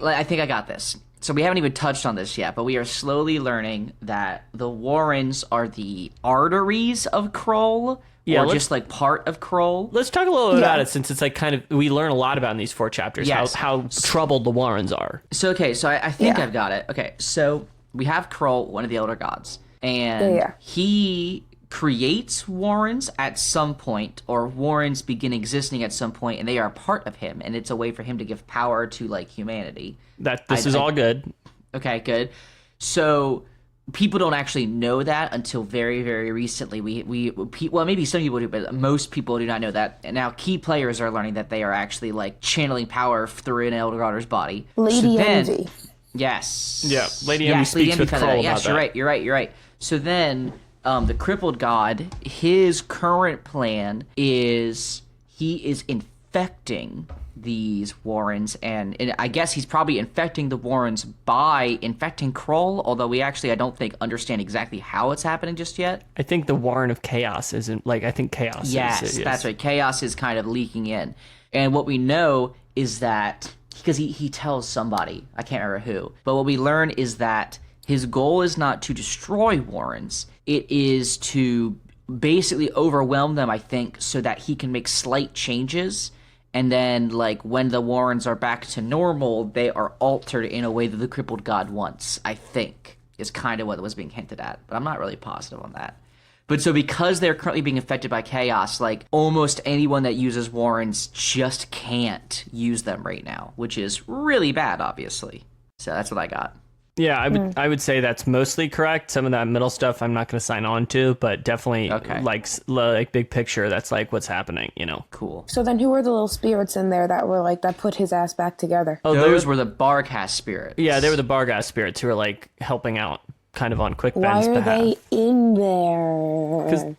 [SPEAKER 3] I think I got this. So we haven't even touched on this yet, but we are slowly learning that the Warrens are the arteries of Kroll,
[SPEAKER 1] Yeah,
[SPEAKER 3] or just like part of Kroll.
[SPEAKER 1] Let's talk a little bit about it, since it's like kind of, we learn a lot about in these 4 chapters,
[SPEAKER 3] Yes.
[SPEAKER 1] how troubled the Warrens are.
[SPEAKER 3] So, okay, so I think I've got it. Okay, so we have Kroll, one of the Elder Gods, and he creates Warrens at some point, or Warrens begin existing at some point, and they are part of him, and it's a way for him to give power to, like, humanity.
[SPEAKER 1] This is all good.
[SPEAKER 3] Okay, good. So people don't actually know that until very, very recently. Well, maybe some people do, but most people do not know that. And now key players are learning that they are actually like channeling power through an Elder God's body.
[SPEAKER 2] Lady Envy.
[SPEAKER 3] Yes.
[SPEAKER 1] Yeah, Lady Envy speaks with
[SPEAKER 3] found that
[SPEAKER 1] Kroll
[SPEAKER 3] out. Yes,
[SPEAKER 1] about
[SPEAKER 3] you're right. So then, the crippled god, his current plan is he is infecting these Warrens, and I guess he's probably infecting the Warrens by infecting Kroll, although I don't think understand exactly how it's happening just yet.
[SPEAKER 1] I think the Warren of Chaos isn't, like, I think Chaos
[SPEAKER 3] Yes, that's right. Chaos is kind of leaking in. And what we know is that, because he tells somebody, I can't remember who, but what we learn is that his goal is not to destroy Warrens. It is to basically overwhelm them, I think, so that he can make slight changes. And then, like, when the Warrens are back to normal, they are altered in a way that the crippled god wants, I think, is kind of what was being hinted at. But I'm not really positive on that. But so because they're currently being affected by chaos, like, almost anyone that uses Warrens just can't use them right now, which is really bad, obviously. So that's what I got.
[SPEAKER 1] Yeah, I would say that's mostly correct. Some of that middle stuff I'm not going to sign on to, but definitely like big picture, that's like what's happening, you know.
[SPEAKER 3] Cool.
[SPEAKER 2] So then who were the little spirits in there that were like, that put his ass back together?
[SPEAKER 3] Oh, those were the Barghast spirits.
[SPEAKER 1] Yeah, they were the Barghast spirits who were like helping out kind of on Quick
[SPEAKER 2] Why
[SPEAKER 1] Ben's
[SPEAKER 2] are
[SPEAKER 1] behalf.
[SPEAKER 2] they in there?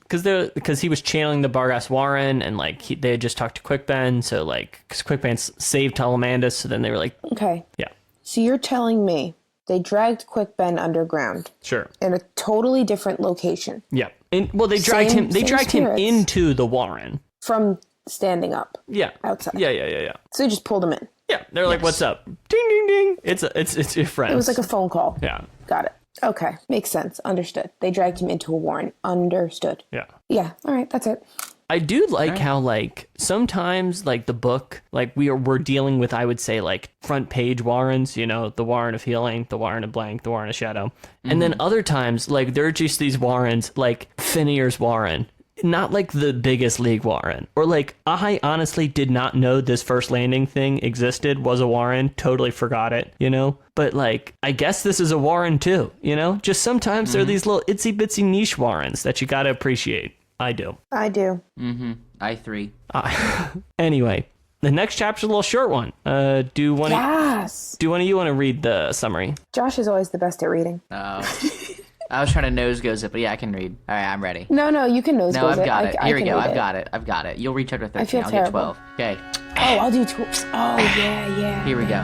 [SPEAKER 1] Because he was channeling the Barghast Warren, and like they had just talked to Quick Ben, so like because Quick Ben saved Telemandus, so then they were like,
[SPEAKER 2] Okay.
[SPEAKER 1] yeah,
[SPEAKER 2] So you're telling me they dragged Quick Ben underground
[SPEAKER 1] sure,
[SPEAKER 2] in a totally different location
[SPEAKER 1] yeah, and well they dragged him
[SPEAKER 2] spirits.
[SPEAKER 1] into the Warren
[SPEAKER 2] from standing up.
[SPEAKER 1] Yeah,
[SPEAKER 2] outside.
[SPEAKER 1] Yeah.
[SPEAKER 2] So they just pulled him in.
[SPEAKER 1] Yeah, they're like, "What's up?" Ding, ding, ding. It's your friends.
[SPEAKER 2] It was like a phone call.
[SPEAKER 1] Yeah.
[SPEAKER 2] Got it. Okay, makes sense. Understood. They dragged him into a warren. Understood.
[SPEAKER 1] Yeah.
[SPEAKER 2] Yeah. All right. That's it.
[SPEAKER 1] I do like how like sometimes like the book like we're dealing with, I would say, like front page Warrens, you know, the Warren of Healing, the Warren of Blank, the Warren of Shadow, and then other times like there are just these Warrens like Finnear's Warren. Not like the biggest league Warren, or like I honestly did not know this first landing thing existed, was a Warren, totally forgot it, you know, but like I guess this is a Warren too, you know, just sometimes there are these little itsy bitsy niche Warrens that you gotta appreciate. I do.
[SPEAKER 2] I do.
[SPEAKER 3] I 3.
[SPEAKER 1] Anyway, the next chapter's a little short one. Do one
[SPEAKER 2] Yes.
[SPEAKER 1] of you want to read the summary?
[SPEAKER 2] Josh is always the best at reading.
[SPEAKER 3] I was trying to nose goes it, but yeah, I can read. All right, I'm ready.
[SPEAKER 2] No, you can nose
[SPEAKER 3] No,
[SPEAKER 2] goes
[SPEAKER 3] I've got it. Here we
[SPEAKER 2] can
[SPEAKER 3] go.
[SPEAKER 2] read
[SPEAKER 3] I've got it. You'll reach chapter 13.
[SPEAKER 2] feel
[SPEAKER 3] I'll
[SPEAKER 2] terrible.
[SPEAKER 3] get 12. Okay.
[SPEAKER 2] Oh, I'll do 12. Oh, yeah.
[SPEAKER 3] Here we go.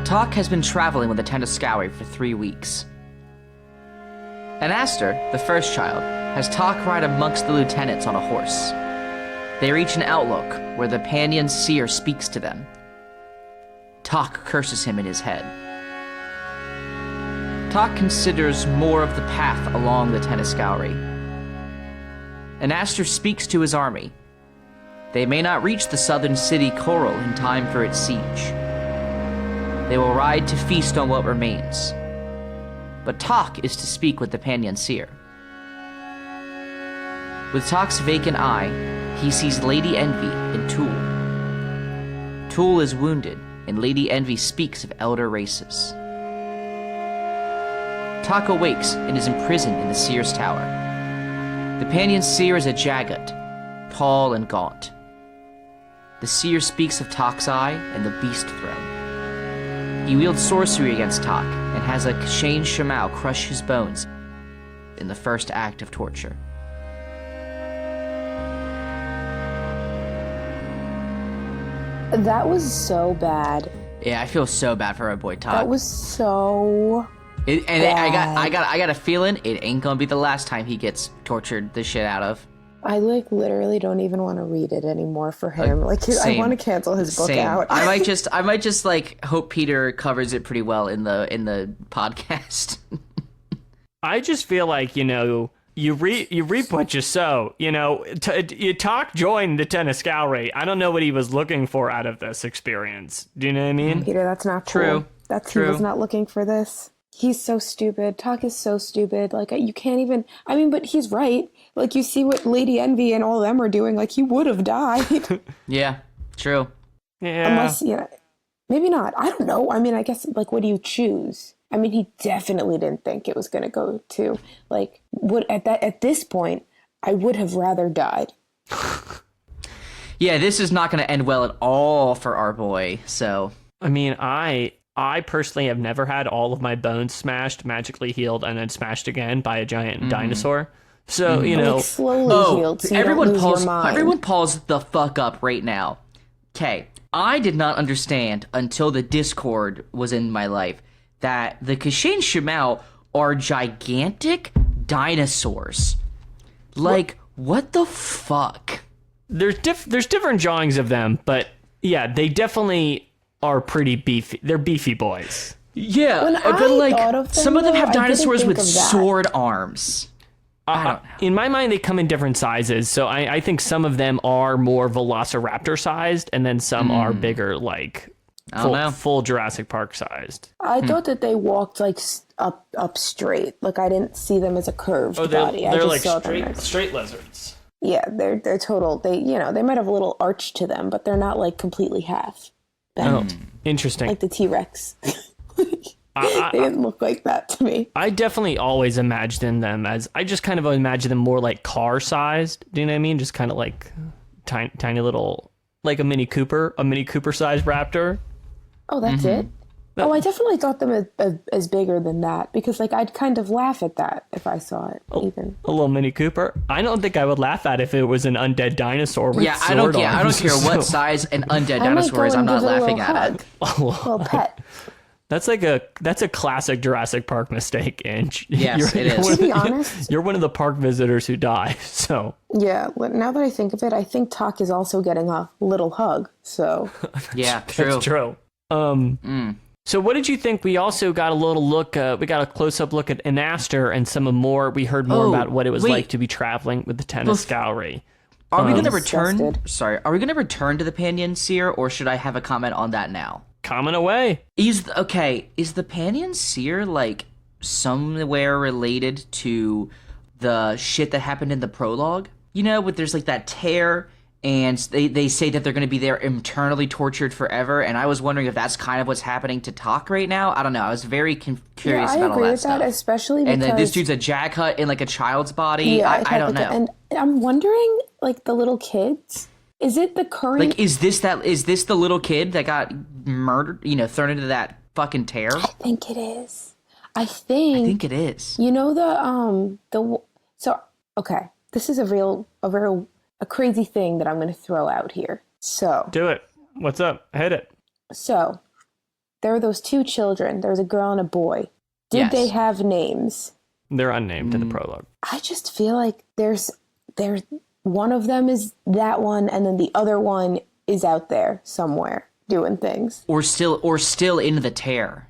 [SPEAKER 3] Talk has been traveling with the Tendascauri for 3 weeks. And Aster, the first child, has Talk ride amongst the lieutenants on a horse. They reach an outlook where the Pannion Seer speaks to them. Talk curses him in his head. Talk considers more of the path along the Tendascauri. And Aster speaks to his army. They may not reach the southern city Coral in time for its siege. They will ride to feast on what remains. But Talk is to speak with the Pannion Seer. With Talk's vacant eye, he sees Lady Envy and Tool. Tool is wounded, and Lady Envy speaks of elder races. Talk awakes and is imprisoned in the Seer's Tower. The Pannion Seer is a Jagat, tall and gaunt. The Seer speaks of Talk's eye and the Beast Throne. He wields sorcery against Talk and has a Kashane Shamau crush his bones in the first act of torture.
[SPEAKER 2] That was so bad.
[SPEAKER 3] Yeah, I feel so bad for our boy Talk.
[SPEAKER 2] That was so
[SPEAKER 3] I got a feeling it ain't gonna be the last time he gets tortured the shit out of.
[SPEAKER 2] I like literally don't even want to read it anymore for him. I want to cancel his book out.
[SPEAKER 3] I might just like hope Peter covers it pretty well in the podcast.
[SPEAKER 1] I just feel like, you know, you reap what you sow. You know, you Talk joined the Tendascauri. I don't know what he was looking for out of this experience. Do you know what I mean?
[SPEAKER 2] Peter, that's not
[SPEAKER 3] True.
[SPEAKER 2] Cool.
[SPEAKER 3] True.
[SPEAKER 2] He was not looking for this. He's so stupid. Talk is so stupid. Like, you can't even... I mean, but he's right. Like, you see what Lady Envy and all them are doing. Like, he would have died.
[SPEAKER 3] Yeah, true.
[SPEAKER 1] Yeah.
[SPEAKER 2] Unless, maybe not. I don't know. I mean, I guess, like, what do you choose? I mean, he definitely didn't think it was going to go to, like, at this point, I would have rather died.
[SPEAKER 3] Yeah, this is not going to end well at all for our boy, so...
[SPEAKER 1] I mean, I personally have never had all of my bones smashed, magically healed, and then smashed again by a giant dinosaur. So, you know...
[SPEAKER 2] Like, slowly healed, so you don't lose your mind.
[SPEAKER 3] Everyone pause the fuck up right now. Okay, I did not understand until the Discord was in my life that the Kashane Shamau are gigantic dinosaurs. Like, what the fuck?
[SPEAKER 1] There's different drawings of them, but yeah, they definitely are pretty beefy. They're beefy boys.
[SPEAKER 3] Yeah,
[SPEAKER 2] When
[SPEAKER 3] but
[SPEAKER 2] I
[SPEAKER 3] like
[SPEAKER 2] thought of them,
[SPEAKER 3] some of them
[SPEAKER 2] though,
[SPEAKER 3] have
[SPEAKER 2] I didn't
[SPEAKER 3] dinosaurs
[SPEAKER 2] think
[SPEAKER 3] with
[SPEAKER 2] of that.
[SPEAKER 3] sword arms. I don't know.
[SPEAKER 1] In my mind, they come in different sizes. So I think some of them are more Velociraptor sized, and then some are bigger, like
[SPEAKER 3] I don't know.
[SPEAKER 1] full Jurassic Park sized.
[SPEAKER 2] I thought that they walked like up straight. Like I didn't see them as a curved body. I
[SPEAKER 1] they're
[SPEAKER 2] just
[SPEAKER 1] like
[SPEAKER 2] saw them as,
[SPEAKER 1] straight lizards.
[SPEAKER 2] yeah, they're total. They they might have a little arch to them, but they're not like completely half bent,
[SPEAKER 1] Interesting.
[SPEAKER 2] like the T-Rex. They didn't look like that to me.
[SPEAKER 1] I definitely always imagined them as, I just kind of imagine them more like car sized. Do you know what I mean? Just kind of like tiny little, like a Mini Cooper sized raptor.
[SPEAKER 2] Oh, that's it? Oh, I definitely thought them as bigger than that because, like, I'd kind of laugh at that if I saw it, even.
[SPEAKER 1] A little Mini Cooper. I don't think I would laugh at if it was an undead dinosaur with
[SPEAKER 3] Yeah, I don't
[SPEAKER 1] sword
[SPEAKER 3] care. I don't
[SPEAKER 1] arms.
[SPEAKER 3] care what
[SPEAKER 1] So-
[SPEAKER 3] size an undead
[SPEAKER 2] I might
[SPEAKER 3] dinosaur
[SPEAKER 2] go
[SPEAKER 3] is. I'm
[SPEAKER 2] and
[SPEAKER 3] not
[SPEAKER 2] give it a
[SPEAKER 3] laughing
[SPEAKER 2] little
[SPEAKER 3] at
[SPEAKER 2] hug.
[SPEAKER 3] it.
[SPEAKER 2] Little pet.
[SPEAKER 1] That's a classic Jurassic Park mistake, Inch.
[SPEAKER 3] Yes, it is.
[SPEAKER 2] To be honest,
[SPEAKER 1] You're one of the park visitors who die. So
[SPEAKER 2] yeah, now that I think of it, I think Talk is also getting a little hug, so.
[SPEAKER 3] Yeah, true.
[SPEAKER 1] that's true. So what did you think? We also got a little look. We got a close-up look at Anaster and some more. We heard more about what it was like to be traveling with the Tenniscowry.
[SPEAKER 3] Are we going to return?
[SPEAKER 2] Disgusted.
[SPEAKER 3] Sorry, are we going to return to the Pannion Seer, or should I have a comment on that now?
[SPEAKER 1] Comment away.
[SPEAKER 3] Is the Pannion Seer like somewhere related to the shit that happened in the prologue? You know, with there's like that tear, and they say that they're going to be there eternally tortured forever. And I was wondering if that's kind of what's happening to Talk right now. I don't know. I was very curious
[SPEAKER 2] I
[SPEAKER 3] about all
[SPEAKER 2] agree
[SPEAKER 3] that
[SPEAKER 2] with
[SPEAKER 3] stuff.
[SPEAKER 2] that, especially because...
[SPEAKER 3] And then this dude's a jaghut in like a child's body.
[SPEAKER 2] Yeah,
[SPEAKER 3] I don't know.
[SPEAKER 2] And I'm wondering, like, the little kids... Is it the current...
[SPEAKER 3] Like, is this the little kid that got murdered, thrown into that fucking tear?
[SPEAKER 2] I think it is. I think
[SPEAKER 3] it is.
[SPEAKER 2] You know so okay, this is a crazy thing that I'm going to throw out here. So,
[SPEAKER 1] Do it. What's up? Hit it.
[SPEAKER 2] so there are those two children. There's a girl and a boy. Did
[SPEAKER 3] Yes.
[SPEAKER 2] they have names?
[SPEAKER 1] They're unnamed in the prologue.
[SPEAKER 2] I just feel like there's one of them is that one, and then the other one is out there somewhere doing things.
[SPEAKER 3] Or still in the tear,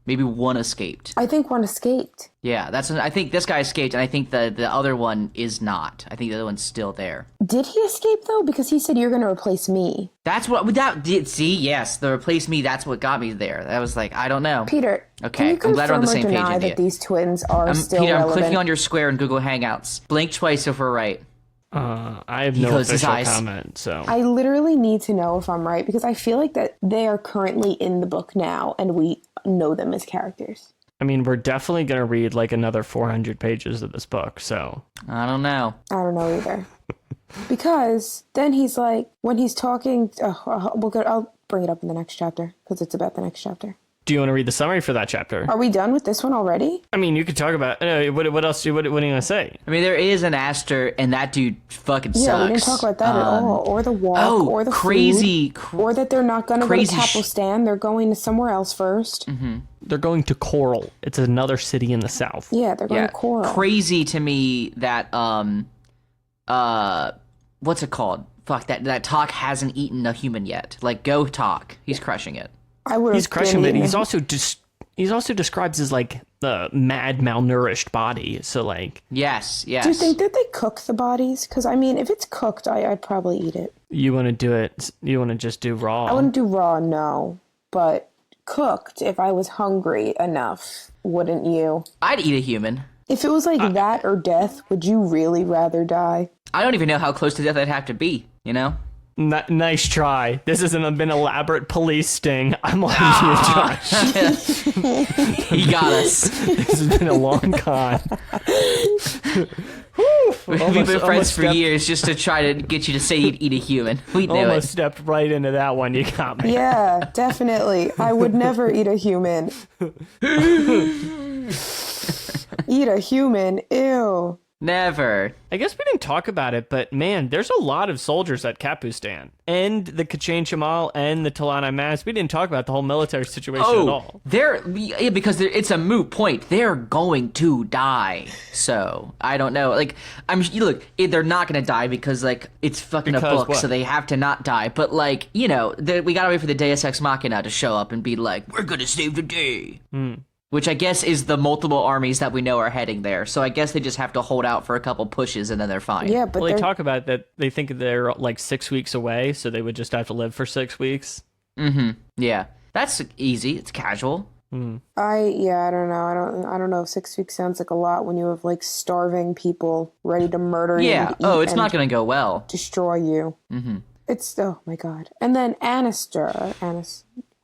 [SPEAKER 3] Maybe one escaped.
[SPEAKER 2] I think one escaped.
[SPEAKER 3] Yeah, I think this guy escaped, and I think the other one is not. I think the other one's still there.
[SPEAKER 2] Did he escape though? Because he said you're going to replace me.
[SPEAKER 3] That's what see, yes, the replace me, that's what got me there. That was like, I don't know.
[SPEAKER 2] Peter,
[SPEAKER 3] Okay,
[SPEAKER 2] can
[SPEAKER 3] I'm
[SPEAKER 2] you
[SPEAKER 3] glad we're on the
[SPEAKER 2] confirm or
[SPEAKER 3] same page,
[SPEAKER 2] deny
[SPEAKER 3] idiot.
[SPEAKER 2] that these twins are still
[SPEAKER 3] Peter, I'm
[SPEAKER 2] relevant?
[SPEAKER 3] clicking on your square in Google Hangouts. Blink twice if we're right.
[SPEAKER 1] I have no
[SPEAKER 3] closed his
[SPEAKER 1] official
[SPEAKER 3] eyes.
[SPEAKER 1] comment, so
[SPEAKER 2] I literally need to know if I'm right because I feel like that they are currently in the book now and we know them as characters.
[SPEAKER 1] I mean, we're definitely going to read like another 400 pages of this book, so
[SPEAKER 3] I don't know.
[SPEAKER 2] I don't know either. Because then he's like, when he's talking, I'll bring it up in the next chapter because it's about the next chapter.
[SPEAKER 1] do you want to read the summary for that chapter?
[SPEAKER 2] Are we done with this one already?
[SPEAKER 1] I mean, you could talk about what else what are you going to say?
[SPEAKER 3] I mean, there is an Aster, and that dude fucking sucks.
[SPEAKER 2] Yeah, we didn't talk about that at all. Or the walk, or the
[SPEAKER 3] crazy,
[SPEAKER 2] food, or that they're not going to go to
[SPEAKER 3] crazy
[SPEAKER 2] Capustan. They're going to somewhere else first.
[SPEAKER 1] They're going to Coral. It's another city in the south.
[SPEAKER 2] Yeah, they're going to Coral.
[SPEAKER 3] Crazy to me that what's it called? Fuck, that Talk hasn't eaten a human yet. Like, go Talk. He's crushing it.
[SPEAKER 1] He's crushing it. He's also describes as like the mad malnourished body. So like,
[SPEAKER 3] Yes.
[SPEAKER 2] Do you think that they cook the bodies? Because I mean, if it's cooked, I'd probably eat it.
[SPEAKER 1] you want to do it? You want to just do raw?
[SPEAKER 2] I wouldn't do raw, no, but cooked. If I was hungry enough, wouldn't you?
[SPEAKER 3] I'd eat a human.
[SPEAKER 2] If it was like that or death, would you really rather die?
[SPEAKER 3] I don't even know how close to death I'd have to be,
[SPEAKER 1] Nice try. This hasn't been elaborate police sting. I'm letting you, Josh.
[SPEAKER 3] He got us.
[SPEAKER 1] This has been a long con.
[SPEAKER 3] We've been friends for years just to try to get you to say you'd eat a human. We knew
[SPEAKER 1] Almost
[SPEAKER 3] it.
[SPEAKER 1] stepped right into that one. You got me.
[SPEAKER 2] Yeah, definitely. I would never eat a human. Eat a human? Ew.
[SPEAKER 3] Never.
[SPEAKER 1] I guess we didn't talk about it, but man, there's a lot of soldiers at Capustan. And the Kachain Shamal and the Talana Mass. We didn't talk about the whole military situation at all.
[SPEAKER 3] Because it's a moot point. They're going to die. So, I don't know. Like, they're not going to die because, like, it's fucking a book,
[SPEAKER 1] what?
[SPEAKER 3] so they have to not die. But, like, we gotta wait for the Deus Ex Machina to show up and be like, we're gonna save the day. Which I guess is the multiple armies that we know are heading there. So I guess they just have to hold out for a couple pushes and then they're fine.
[SPEAKER 2] Yeah, but
[SPEAKER 1] they talk about that they think they're like 6 weeks away, so they would just have to live for 6 weeks.
[SPEAKER 3] Yeah. That's easy. It's casual.
[SPEAKER 2] I don't know. I don't know if 6 weeks sounds like a lot when you have like starving people ready to murder you.
[SPEAKER 3] Yeah. It's not going to go well.
[SPEAKER 2] Destroy you. It's, oh my God. And then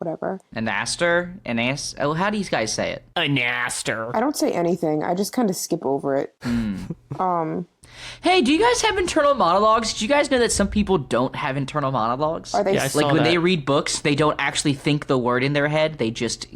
[SPEAKER 2] whatever.
[SPEAKER 3] Anaster? How do you guys say it?
[SPEAKER 1] Anaster.
[SPEAKER 2] I don't say anything. I just kind of skip over it.
[SPEAKER 3] Hey, do you guys have internal monologues? Did you guys know that some people don't have internal monologues?
[SPEAKER 2] Are they
[SPEAKER 3] like when they read books, they don't actually think the word in their head. They just,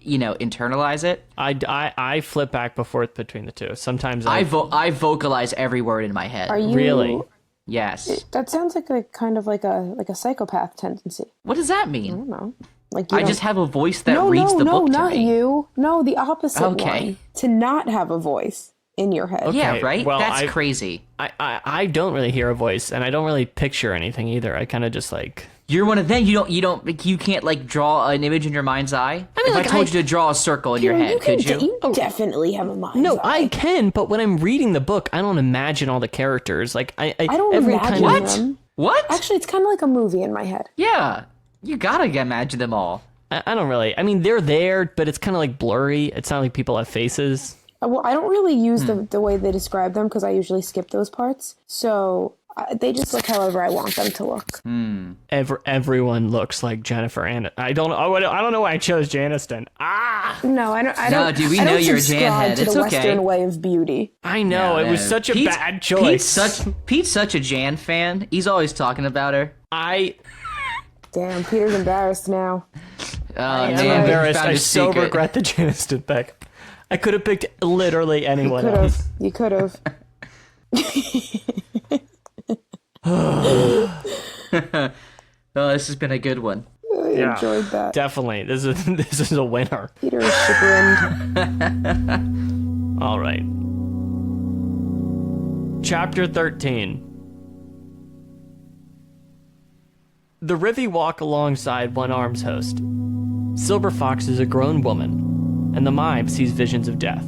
[SPEAKER 3] internalize it.
[SPEAKER 1] I flip back and forth between the two. Sometimes
[SPEAKER 3] I vocalize every word in my head.
[SPEAKER 2] Are you
[SPEAKER 1] really?
[SPEAKER 3] Yes.
[SPEAKER 2] That sounds like a kind of like a psychopath tendency.
[SPEAKER 3] What does that mean?
[SPEAKER 2] I don't know. Like
[SPEAKER 3] I just have a voice that reads the book to me.
[SPEAKER 2] No, not you. No, the opposite
[SPEAKER 3] Okay.
[SPEAKER 2] one. To not have a voice in your head.
[SPEAKER 3] Yeah,
[SPEAKER 1] Okay,
[SPEAKER 3] right?
[SPEAKER 1] well,
[SPEAKER 3] That's crazy.
[SPEAKER 1] I don't really hear a voice, and I don't really picture anything either. I kind of just like...
[SPEAKER 3] You're one of them. You can't like draw an image in your mind's eye. If I told you to draw a circle in your head, could you?
[SPEAKER 2] You definitely have a mind.
[SPEAKER 1] No, I can, but when I'm reading the book, I don't imagine all the characters. Like I
[SPEAKER 2] don't
[SPEAKER 1] every
[SPEAKER 2] imagine
[SPEAKER 1] kind of,
[SPEAKER 2] them.
[SPEAKER 3] What?
[SPEAKER 2] Actually, it's kind of like a movie in my head.
[SPEAKER 3] Yeah, you gotta imagine them all.
[SPEAKER 1] I don't really. I mean, they're there, but it's kind of like blurry. It's not like people have faces.
[SPEAKER 2] Well, I don't really use the way they describe them because I usually skip those parts. So they just look however I want them to look.
[SPEAKER 1] Everyone looks like Jennifer Aniston. I don't know why I chose Janiston.
[SPEAKER 2] No, I don't.
[SPEAKER 3] No, dude, we know you're a Jan head.
[SPEAKER 2] To
[SPEAKER 3] It's
[SPEAKER 2] the
[SPEAKER 3] okay.
[SPEAKER 2] Western way of beauty.
[SPEAKER 1] I know it was such a bad choice.
[SPEAKER 3] Pete's such a Jan fan. He's always talking about her.
[SPEAKER 2] Damn, Peter's embarrassed now.
[SPEAKER 1] I'm
[SPEAKER 3] man,
[SPEAKER 1] embarrassed.
[SPEAKER 3] found
[SPEAKER 1] I
[SPEAKER 3] his
[SPEAKER 1] so
[SPEAKER 3] secret.
[SPEAKER 1] regret the Janiston pick. I could have picked literally anyone else.
[SPEAKER 2] You could have.
[SPEAKER 3] Oh, this has been a good one.
[SPEAKER 2] I enjoyed that.
[SPEAKER 1] Definitely. This is a winner.
[SPEAKER 2] Peter is chagrined.
[SPEAKER 1] All right. Chapter 13. The Rivy walk alongside One Arm's host. Silver Fox is a grown woman, and the Mime sees visions of death.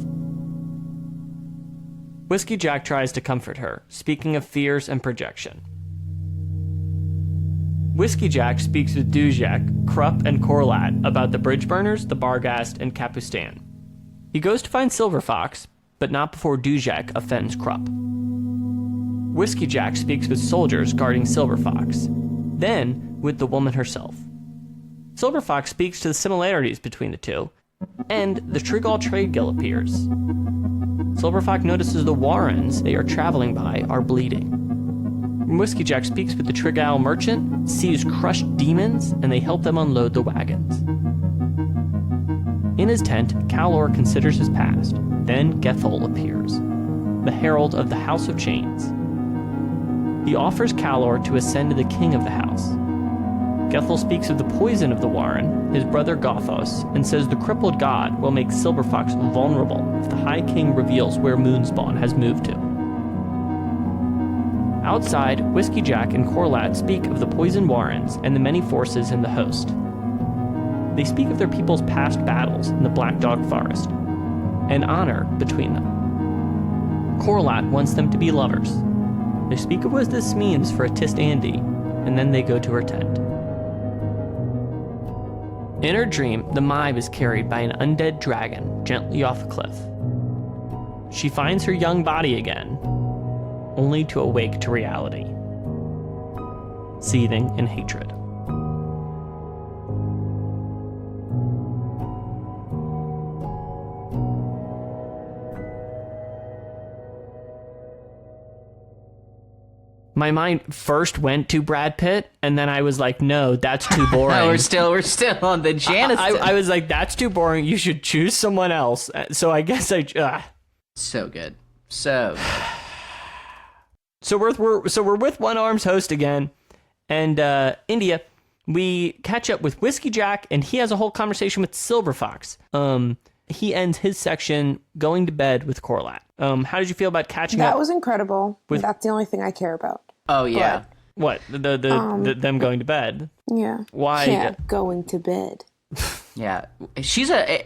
[SPEAKER 1] Whiskey Jack tries to comfort her, speaking of fears and projection. Whiskey Jack speaks with Dujek, Krupp, and Korlat about the bridge burners, the Barghast, and Capustan. He goes to find Silver Fox, but not before Dujek offends Krupp. Whiskey Jack speaks with soldiers guarding Silver Fox, then with the woman herself. Silver Fox speaks to the similarities between the two, and the Trigal Trade Guild appears. Silver Fox notices the Warrens they are traveling by are bleeding. Whiskey Jack speaks with the Trigal merchant, sees crushed demons, and they help them unload the wagons. In his tent, Calor considers his past. Then Gethel appears, the herald of the House of Chains. He offers Calor to ascend to the king of the house. Gethel speaks of the poison of the Warren, his brother Gothos, and says the crippled god will make Silver Fox vulnerable if the High King reveals where Moonspawn has moved to. Outside, Whiskey Jack and Korlat speak of the poisoned Warrens and the many forces in the host. They speak of their people's past battles in the Black Dog Forest, and honor between them. Korlat wants them to be lovers. They speak of what this means for Atist Andy, and then they go to her tent. In her dream, the Mime is carried by an undead dragon gently off a cliff. She finds her young body again, only to awake to reality, seething in hatred. My mind first went to Brad Pitt, and then I was like, no, that's too boring.
[SPEAKER 3] we're still on the Janiston.
[SPEAKER 1] I was like, that's too boring. You should choose someone else. So I guess
[SPEAKER 3] So good. So good.
[SPEAKER 1] So we're with One Arms host again, and India. We catch up with Whiskey Jack, and he has a whole conversation with Silver Fox. He ends his section going to bed with Corlat. How did you feel about catching up?
[SPEAKER 2] That was incredible. That's the only thing I care about.
[SPEAKER 3] Oh yeah.
[SPEAKER 1] What them going to bed?
[SPEAKER 2] Yeah.
[SPEAKER 1] Why?
[SPEAKER 2] Yeah, going to bed.
[SPEAKER 3] Yeah.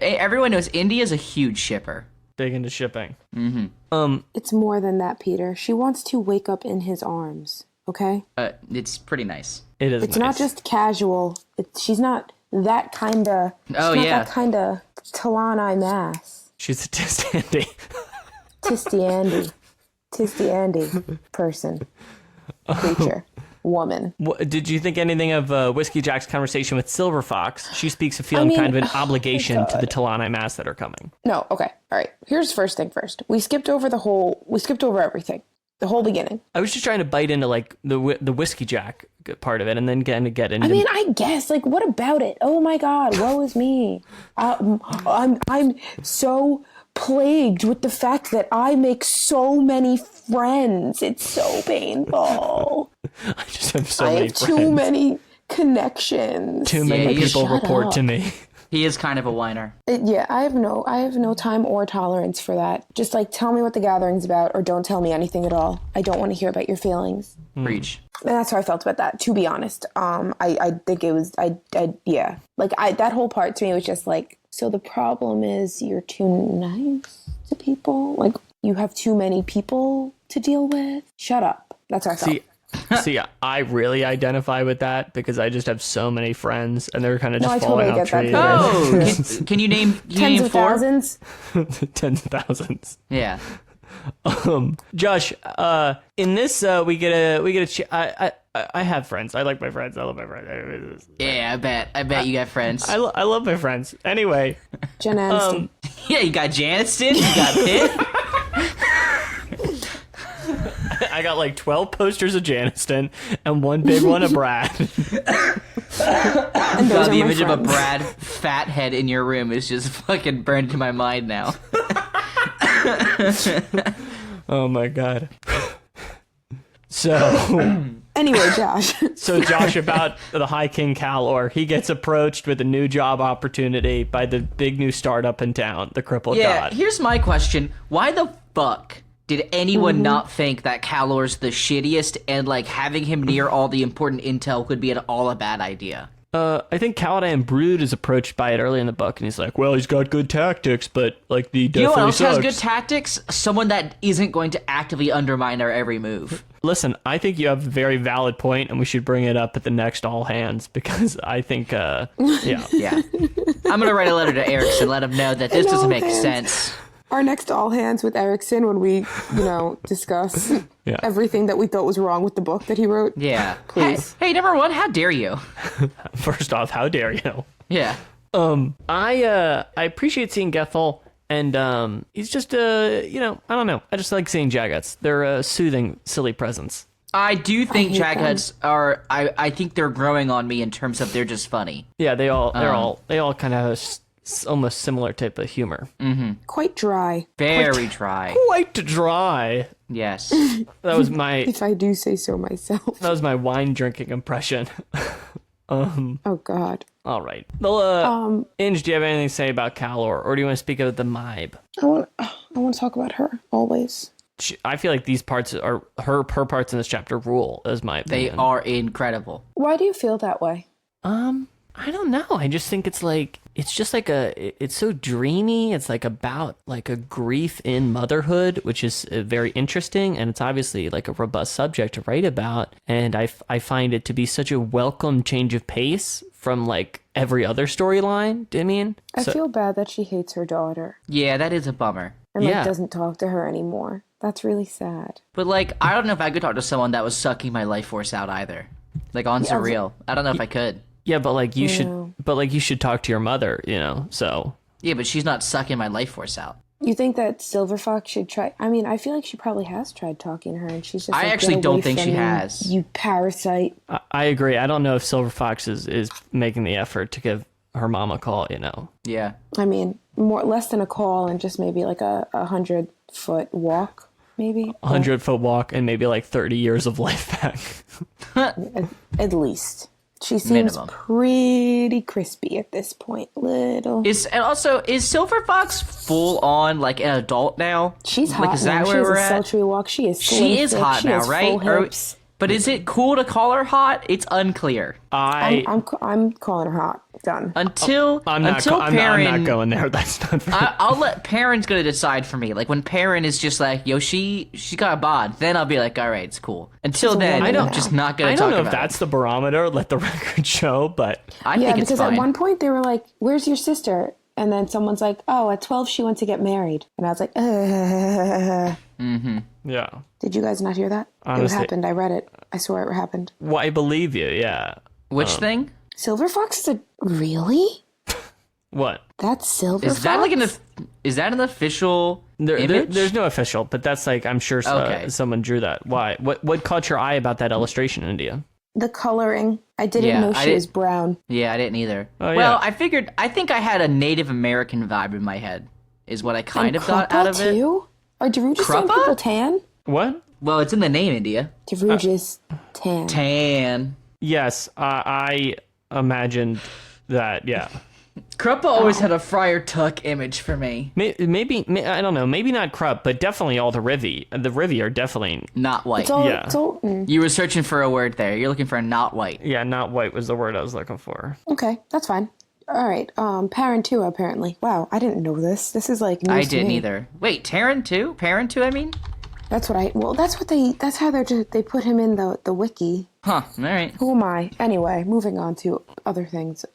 [SPEAKER 3] Everyone knows India's a huge shipper.
[SPEAKER 1] Big into shipping.
[SPEAKER 3] Mm-hmm.
[SPEAKER 2] It's more than that, Peter. She wants to wake up in his arms. Okay.
[SPEAKER 3] It's pretty nice.
[SPEAKER 1] It is.
[SPEAKER 2] It's
[SPEAKER 1] nice.
[SPEAKER 2] not just casual. She's not that kind of. That kind of Talani Mass.
[SPEAKER 1] She's a Tistandy.
[SPEAKER 2] Tisty Andy person, creature, woman.
[SPEAKER 1] Did you think anything of Whiskey Jack's conversation with Silver Fox? She speaks of feeling kind of an obligation to the Talani Mass that are coming.
[SPEAKER 2] No, okay, all right. Here's first thing first. We skipped over everything. The whole beginning.
[SPEAKER 1] I was just trying to bite into like the Whiskey Jack part of it, and then get into.
[SPEAKER 2] I mean, I guess like, what about it? Oh my God, woe is me. I'm so plagued with the fact that I make so many friends. It's so painful.
[SPEAKER 1] I just have so many friends.
[SPEAKER 2] Too many connections.
[SPEAKER 1] Too many people report to me.
[SPEAKER 3] He is kind of a whiner.
[SPEAKER 2] Yeah, I have no time or tolerance for that. Just like tell me what the gathering's about, or don't tell me anything at all. I don't want to hear about your feelings.
[SPEAKER 3] Preach.
[SPEAKER 2] And that's how I felt about that. To be honest, I think it was yeah. Like that whole part to me was just like, so the problem is you're too nice to people. Like you have too many people to deal with. Shut up. That's how I felt.
[SPEAKER 1] See, I really identify with that because I just have so many friends, and they're kind of just falling
[SPEAKER 2] totally
[SPEAKER 1] off trees.
[SPEAKER 3] Oh, can you name
[SPEAKER 2] tens of
[SPEAKER 3] four?
[SPEAKER 2] thousands?
[SPEAKER 1] Tens of thousands.
[SPEAKER 3] Yeah.
[SPEAKER 1] Josh, in this we get a I have friends. I like my friends. I love my friends.
[SPEAKER 3] Yeah, I bet you got friends.
[SPEAKER 1] I love my friends. Anyway,
[SPEAKER 2] Jen Aniston.
[SPEAKER 3] Yeah, you got Janiston, you got Pitt.
[SPEAKER 1] I got like 12 posters of Janiston and one big one of Brad.
[SPEAKER 3] God, the image of a Brad fat head in your room is just fucking burned to my mind now.
[SPEAKER 1] Oh my God. So
[SPEAKER 2] Anyway, Josh.
[SPEAKER 1] So Josh, about the High King Kalor, he gets approached with a new job opportunity by the big new startup in town, the Crippled God.
[SPEAKER 3] Here's my question. Why the fuck did anyone not think that Kalor's the shittiest and, like, having him near all the important intel could be at all a bad idea?
[SPEAKER 1] I think Caladan Brood is approached by it early in the book, and he's like, well, he's got good tactics, but, like, the definitely
[SPEAKER 3] You know what else
[SPEAKER 1] sucks.
[SPEAKER 3] has good tactics? Someone that isn't going to actively undermine our every move.
[SPEAKER 1] Listen, I think you have a very valid point, and we should bring it up at the next All Hands, because I think, yeah.
[SPEAKER 3] Yeah. I'm going to write a letter to Erickson, let him know that this doesn't make sense.
[SPEAKER 2] Our next All Hands with Erickson when we, discuss everything that we thought was wrong with the book that he wrote.
[SPEAKER 3] Yeah.
[SPEAKER 2] Please.
[SPEAKER 3] Hey, number one, how dare you?
[SPEAKER 1] First off, how dare you?
[SPEAKER 3] Yeah.
[SPEAKER 1] I appreciate seeing Gethel, and he's just, I don't know. I just like seeing Jaggets. They're a soothing, silly presence.
[SPEAKER 3] I do think
[SPEAKER 2] Jagheads
[SPEAKER 3] are. I think they're growing on me in terms of they're just funny.
[SPEAKER 1] Yeah, they all kind of have almost similar type of humor.
[SPEAKER 3] Mm-hmm.
[SPEAKER 2] Quite dry.
[SPEAKER 3] Very dry.
[SPEAKER 1] Quite dry.
[SPEAKER 3] Yes.
[SPEAKER 1] That was my.
[SPEAKER 2] If I do say so myself.
[SPEAKER 1] That was my wine drinking impression.
[SPEAKER 2] Oh God.
[SPEAKER 1] All right. Well, Inge, do you have anything to say about Kalor, or do you want to speak of the Mybe?
[SPEAKER 2] I want to talk about her always.
[SPEAKER 1] I feel like these parts are her parts in this chapter rule, as my opinion.
[SPEAKER 3] They are incredible.
[SPEAKER 2] Why do you feel that way?
[SPEAKER 1] I don't know. I just think it's so dreamy. It's like about like a grief in motherhood, which is very interesting. And it's obviously like a robust subject to write about. And I find it to be such a welcome change of pace from like every other storyline. Do you mean?
[SPEAKER 2] I feel bad that she hates her daughter.
[SPEAKER 3] Yeah, that is a bummer.
[SPEAKER 2] And doesn't talk to her anymore. That's really sad.
[SPEAKER 3] But like, I don't know if I could talk to someone that was sucking my life force out either. Like on Surreal. I don't know if I could.
[SPEAKER 1] Yeah, but like you should talk to your mother, so. Yeah,
[SPEAKER 3] but she's not sucking my life force out.
[SPEAKER 2] You think that Silver Fox should try? I mean, I feel like she probably has tried talking to her, and she's just.
[SPEAKER 3] I actually don't think she has.
[SPEAKER 2] You parasite.
[SPEAKER 1] I agree. I don't know if Silver Fox is making the effort to give her mom a call.
[SPEAKER 3] Yeah.
[SPEAKER 2] I mean, less than a call, and just maybe like a 100-foot walk. maybe.
[SPEAKER 1] 100-foot walk and maybe like 30 years of life back.
[SPEAKER 2] At least. She seems
[SPEAKER 3] Minimum.
[SPEAKER 2] pretty crispy at this point. Little.
[SPEAKER 3] Is Silver Fox full on like an adult now?
[SPEAKER 2] She's hot
[SPEAKER 3] Like, is
[SPEAKER 2] now.
[SPEAKER 3] that
[SPEAKER 2] She
[SPEAKER 3] where
[SPEAKER 2] has
[SPEAKER 3] we're
[SPEAKER 2] a
[SPEAKER 3] at?
[SPEAKER 2] sultry walk. She is slim
[SPEAKER 3] She is
[SPEAKER 2] thick.
[SPEAKER 3] hot
[SPEAKER 2] She
[SPEAKER 3] now,
[SPEAKER 2] has
[SPEAKER 3] right?
[SPEAKER 2] full hips.
[SPEAKER 3] But is it cool to call her hot? It's unclear.
[SPEAKER 2] I'm calling her hot. Done.
[SPEAKER 3] Until
[SPEAKER 1] I'm not going there. That's not for
[SPEAKER 3] I'll let Perrin's gonna decide for me. Like when Perrin is just like, yo, she got a bod, then I'll be like, all right, it's cool. Until
[SPEAKER 2] She's a
[SPEAKER 3] then,
[SPEAKER 2] woman
[SPEAKER 3] I'm
[SPEAKER 2] now.
[SPEAKER 3] just not gonna
[SPEAKER 1] I
[SPEAKER 3] talk
[SPEAKER 1] don't know
[SPEAKER 3] about
[SPEAKER 1] if that's the barometer. Let the record show, but
[SPEAKER 3] I
[SPEAKER 2] Yeah,
[SPEAKER 3] think it's
[SPEAKER 2] because
[SPEAKER 3] fine.
[SPEAKER 2] at one point they were like, "Where's your sister?" And then someone's like, "Oh, at 12 she went to get married." And I was like,
[SPEAKER 1] yeah.
[SPEAKER 2] Did you guys not hear that?
[SPEAKER 1] Honestly-
[SPEAKER 2] It happened. I read it. I swear it happened.
[SPEAKER 1] Well, I believe you. Yeah.
[SPEAKER 3] Which thing?
[SPEAKER 2] Silver Fox is a really?
[SPEAKER 1] What?
[SPEAKER 2] That's Silver
[SPEAKER 3] Is
[SPEAKER 2] Fox?
[SPEAKER 3] that like is that an official image?
[SPEAKER 1] There's no official, but that's like I'm sure
[SPEAKER 3] Okay.
[SPEAKER 1] someone drew that. Why? What caught your eye about that illustration, India?
[SPEAKER 2] The coloring. I didn't
[SPEAKER 3] Yeah,
[SPEAKER 2] know
[SPEAKER 3] I
[SPEAKER 2] she
[SPEAKER 3] did-
[SPEAKER 2] was brown.
[SPEAKER 3] Yeah, I didn't either.
[SPEAKER 1] Oh,
[SPEAKER 3] well,
[SPEAKER 1] yeah.
[SPEAKER 3] I think I had a Native American vibe in my head, is what I kind
[SPEAKER 2] And
[SPEAKER 3] of got out of it.
[SPEAKER 2] too? Are Darujas saying
[SPEAKER 3] Kruppa?
[SPEAKER 2] people tan?
[SPEAKER 1] What?
[SPEAKER 3] Well, it's in the name, India.
[SPEAKER 2] Darujas tan.
[SPEAKER 3] Tan.
[SPEAKER 1] Yes, I imagined that. Yeah.
[SPEAKER 3] Kruppa always had a Friar Tuck image for me.
[SPEAKER 1] Maybe I don't know. Maybe not Krupp, but definitely all the Rivi. The Rivi are definitely
[SPEAKER 3] Not white.
[SPEAKER 2] It's all,
[SPEAKER 1] Yeah.
[SPEAKER 2] it's all,
[SPEAKER 3] You were searching for a word there. You're looking for a not white.
[SPEAKER 1] yeah. Not white was the word I was looking for.
[SPEAKER 2] okay, that's fine. All right, Parentua apparently. Wow, I didn't know this. This is like news
[SPEAKER 3] I
[SPEAKER 2] to
[SPEAKER 3] didn't
[SPEAKER 2] me.
[SPEAKER 3] either. Wait, Terran too? Perrin too, I mean?
[SPEAKER 2] That's what that's how they put him in the wiki.
[SPEAKER 3] Huh, alright.
[SPEAKER 2] Who am I? Anyway, moving on to other things.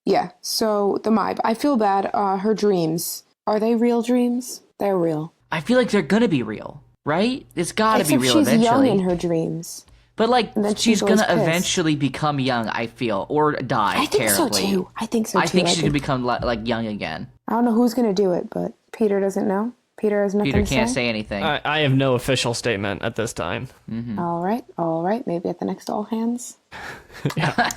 [SPEAKER 2] Yeah, so the Maib. I feel bad. Her dreams. Are they real dreams? They're real.
[SPEAKER 3] I feel like they're gonna be real, right? It's gotta be
[SPEAKER 2] Except
[SPEAKER 3] real
[SPEAKER 2] she's
[SPEAKER 3] eventually.
[SPEAKER 2] young in her dreams.
[SPEAKER 3] But like,
[SPEAKER 2] then
[SPEAKER 3] she's
[SPEAKER 2] she's always
[SPEAKER 3] gonna
[SPEAKER 2] pissed.
[SPEAKER 3] eventually become young, I feel, or die
[SPEAKER 2] I think
[SPEAKER 3] terribly.
[SPEAKER 2] so too. I think so too.
[SPEAKER 3] I think she's gonna become like young again.
[SPEAKER 2] I don't know who's gonna do it, but Peter doesn't know. Peter has nothing
[SPEAKER 3] Peter
[SPEAKER 2] to
[SPEAKER 3] can't say anything.
[SPEAKER 1] I have no official statement at this time.
[SPEAKER 2] All right. Maybe at the next All Hands.
[SPEAKER 1] Yeah.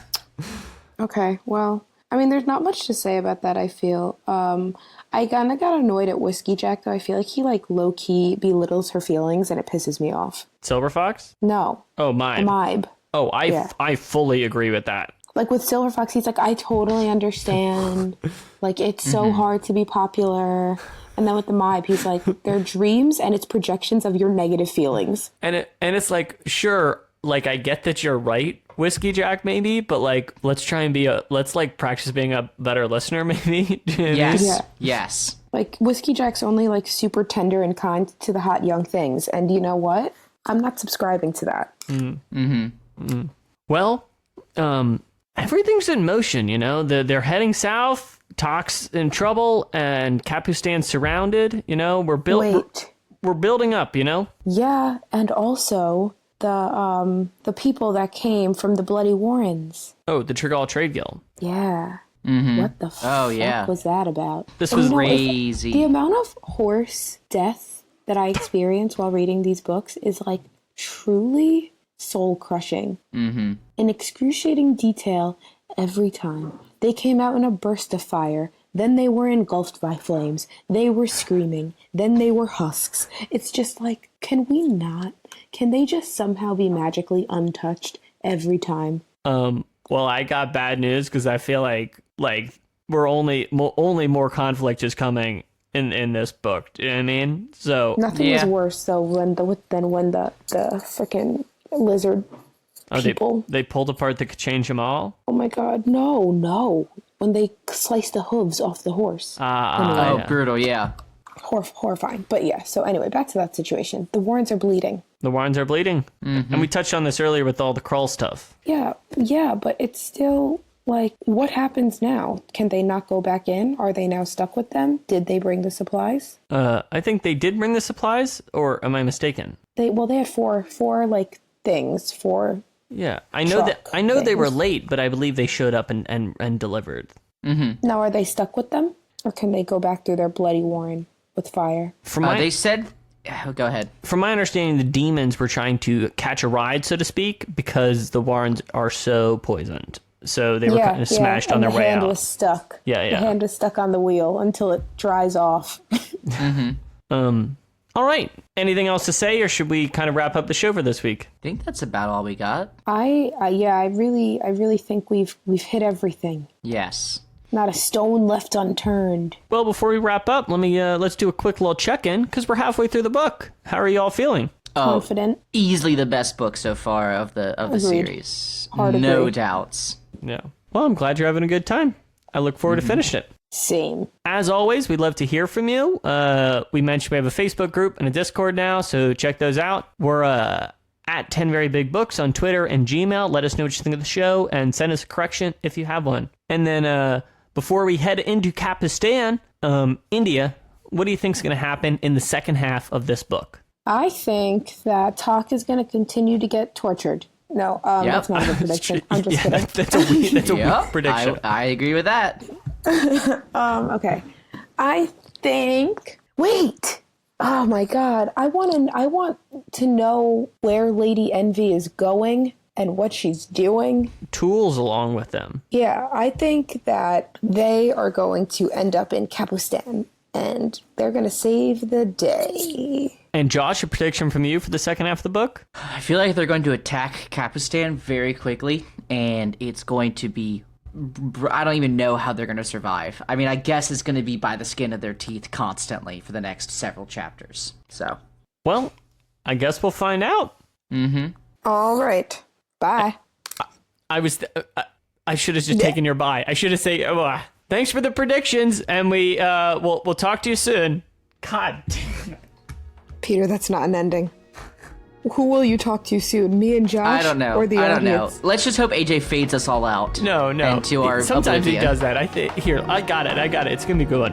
[SPEAKER 2] Okay, well, I mean, there's not much to say about that, I feel. I kind of got annoyed at Whiskey Jack, though. I feel like he, like, low-key belittles her feelings, and it pisses me off.
[SPEAKER 1] Silver Fox?
[SPEAKER 2] No,
[SPEAKER 1] Oh, my.
[SPEAKER 2] Maib.
[SPEAKER 1] Oh,
[SPEAKER 2] Yeah.
[SPEAKER 1] I fully agree with that.
[SPEAKER 2] Like, with Silver Fox, he's like, I totally understand. Like, it's so hard to be popular. And then with the Maib, he's like, they're dreams, and it's projections of your negative feelings.
[SPEAKER 1] And it's like, sure, like I get that you're right, Whiskey Jack, maybe, but like let's like practice being a better listener, maybe. Do you know what I mean?
[SPEAKER 3] yes,
[SPEAKER 2] Yeah.
[SPEAKER 3] yes.
[SPEAKER 2] Like, Whiskey Jack's only, like, super tender and kind to the hot young things. And you know what? I'm not subscribing to that.
[SPEAKER 1] Well, everything's in motion, you know. They're heading south. Talk's in trouble, and Capustan's surrounded. You know, we're building up. You know.
[SPEAKER 2] Yeah, and also the people that came from the Bloody Warrens.
[SPEAKER 1] Oh, the Trigal Trade Guild.
[SPEAKER 2] Yeah. What the fuck
[SPEAKER 3] yeah.
[SPEAKER 2] was that about?
[SPEAKER 1] This
[SPEAKER 2] And
[SPEAKER 1] was
[SPEAKER 2] you know, if-
[SPEAKER 3] Crazy.
[SPEAKER 2] The amount of horse death that I experience while reading these books is like truly soul crushing. In excruciating detail every time. They came out in a burst of fire. Then they were engulfed by flames. They were screaming. Then they were husks. It's just like, can they just somehow be magically untouched every time?
[SPEAKER 1] Well, I got bad news because I feel like we're only more conflict is coming in this book. Do you know what I mean? So
[SPEAKER 2] Nothing was
[SPEAKER 3] Yeah.
[SPEAKER 2] worse though than when the freaking lizard people.
[SPEAKER 1] they pulled apart the change them all.
[SPEAKER 2] Oh my god, no. When they sliced the hooves off the horse.
[SPEAKER 3] Oh,
[SPEAKER 1] Yeah.
[SPEAKER 3] brutal, yeah.
[SPEAKER 2] Horrifying. But yeah, so anyway, back to that situation. The Warrens are bleeding.
[SPEAKER 1] The Warrens are bleeding, and we touched on this earlier with all the Krull stuff.
[SPEAKER 2] Yeah, but it's still like, what happens now? Can they not go back in? Are they now stuck with them? Did they bring the supplies?
[SPEAKER 1] I think they did bring the supplies, or am I mistaken?
[SPEAKER 2] They had four like things for.
[SPEAKER 1] Yeah, I know
[SPEAKER 2] Truck
[SPEAKER 1] they were
[SPEAKER 2] things.
[SPEAKER 1] late, but I believe they showed up and delivered.
[SPEAKER 2] Now, are they stuck with them, or can they go back through their bloody warren with fire?
[SPEAKER 1] From my
[SPEAKER 3] They said... go ahead.
[SPEAKER 1] from my understanding, the demons were trying to catch a ride, so to speak, because the Warrens are so poisoned. So they were kind of smashed on
[SPEAKER 2] and
[SPEAKER 1] their
[SPEAKER 2] the
[SPEAKER 1] way
[SPEAKER 2] hand
[SPEAKER 1] out.
[SPEAKER 2] was stuck.
[SPEAKER 1] Yeah.
[SPEAKER 2] The hand is stuck on the wheel until it dries off.
[SPEAKER 1] All right. anything else to say, or should we kind of wrap up the show for this week?
[SPEAKER 3] I think that's about all we got.
[SPEAKER 2] I really think we've hit everything.
[SPEAKER 3] Yes.
[SPEAKER 2] Not a stone left unturned.
[SPEAKER 1] Well, before we wrap up, let's do a quick little check-in, because we're halfway through the book. How are you all feeling?
[SPEAKER 2] Confident.
[SPEAKER 3] Easily the best book so far of the series.
[SPEAKER 2] Hard
[SPEAKER 3] no
[SPEAKER 2] agree.
[SPEAKER 3] doubts.
[SPEAKER 1] Yeah. Well, I'm glad you're having a good time. I look forward to finishing it.
[SPEAKER 2] Same.
[SPEAKER 1] As always, we'd love to hear from you. We mentioned we have a Facebook group and a Discord now, so check those out. We're at 10 Very Big Books on Twitter and Gmail. Let us know what you think of the show and send us a correction if you have one. And then before we head into Capustan, India, what do you think is going to happen in the second half of this book?
[SPEAKER 2] I think that Talk is going to continue to get tortured. No, that's not a good prediction. I'm just kidding.
[SPEAKER 1] That's a weak prediction.
[SPEAKER 3] I agree with that.
[SPEAKER 2] Okay. I think... Wait! Oh my god. I want to know where Lady Envy is going and what she's doing.
[SPEAKER 1] Tools along with them.
[SPEAKER 2] Yeah, I think that they are going to end up in Capustan, and they're going to save the day.
[SPEAKER 1] And Josh, a prediction from you for the second half of the book?
[SPEAKER 3] I feel like they're going to attack Capustan very quickly, and it's going to be... I don't even know how they're going to survive. I mean, I guess it's going to be by the skin of their teeth constantly for the next several chapters. So,
[SPEAKER 1] well, I guess we'll find out.
[SPEAKER 3] Mm-hmm.
[SPEAKER 2] All right. Bye.
[SPEAKER 1] I should have just taken your bye. I should have said, thanks for the predictions, and we'll talk to you soon. God damn it.
[SPEAKER 2] Peter, that's not an ending. Who will you talk to soon? Me and Josh?
[SPEAKER 3] I don't know.
[SPEAKER 2] Or the
[SPEAKER 3] I don't
[SPEAKER 2] audience?
[SPEAKER 3] know. Let's just hope AJ fades us all out.
[SPEAKER 1] No.
[SPEAKER 3] Into our
[SPEAKER 1] Sometimes
[SPEAKER 3] oblivion.
[SPEAKER 1] he does that. I got it. It's gonna be good.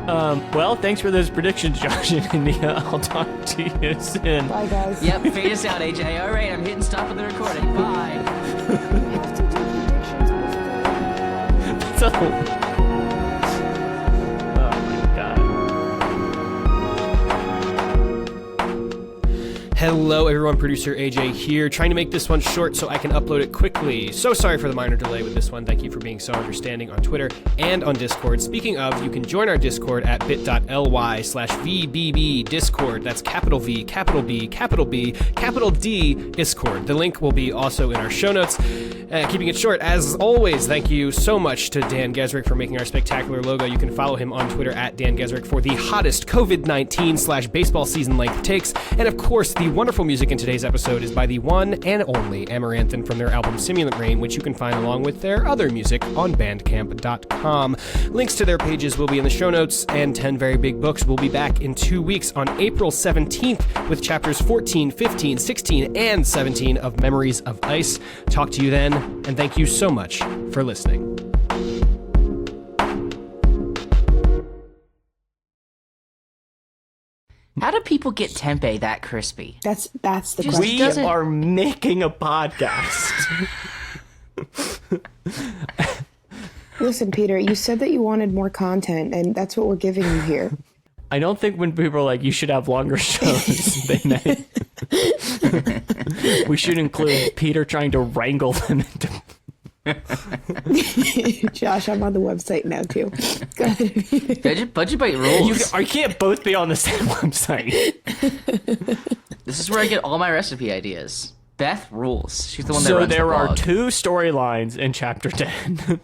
[SPEAKER 1] Well, thanks for those predictions, Josh and India. I'll talk to you soon.
[SPEAKER 2] Bye, guys.
[SPEAKER 3] Yep, fade us out, AJ. All right, I'm hitting stop of the recording. Bye.
[SPEAKER 1] So.
[SPEAKER 4] Hello everyone, producer AJ here, trying to make this one short so I can upload it quickly. So sorry for the minor delay with this one. Thank you for being so understanding on Twitter and on Discord. Speaking of, you can join our Discord at bit.ly/VBB Discord. That's capital V, capital B, capital B, capital D Discord. The link will be also in our show notes. Keeping it short, as always, thank you so much to Dan Gesrick for making our spectacular logo. You can follow him on Twitter at Dan Gesrick for the hottest COVID-19/baseball season length takes. And of course, the wonderful music in today's episode is by the one and only Amaranthin from their album Simulant Rain, which you can find along with their other music on bandcamp.com. Links to their pages will be in the show notes, and 10 Very Big Books will be back in 2 weeks on April 17th with chapters 14, 15, 16, and 17 of Memories of Ice. Talk to you then, and thank you so much for listening.
[SPEAKER 3] How do people get tempeh that crispy?
[SPEAKER 2] That's the
[SPEAKER 3] Just-
[SPEAKER 2] question.
[SPEAKER 1] We are making a podcast.
[SPEAKER 2] Listen, Peter, you said that you wanted more content, and that's what we're giving you here.
[SPEAKER 1] I don't think when people are like, you should have longer shows, they meant we should include Peter trying to wrangle them into...
[SPEAKER 2] Josh, I'm on the website now, too. Go ahead.
[SPEAKER 3] Budget bite rules.
[SPEAKER 1] You can't both be on the same website.
[SPEAKER 3] This is where I get all my recipe ideas. Beth rules. She's the one that runs the
[SPEAKER 1] So there are
[SPEAKER 3] blog.
[SPEAKER 1] 2 storylines in chapter 10.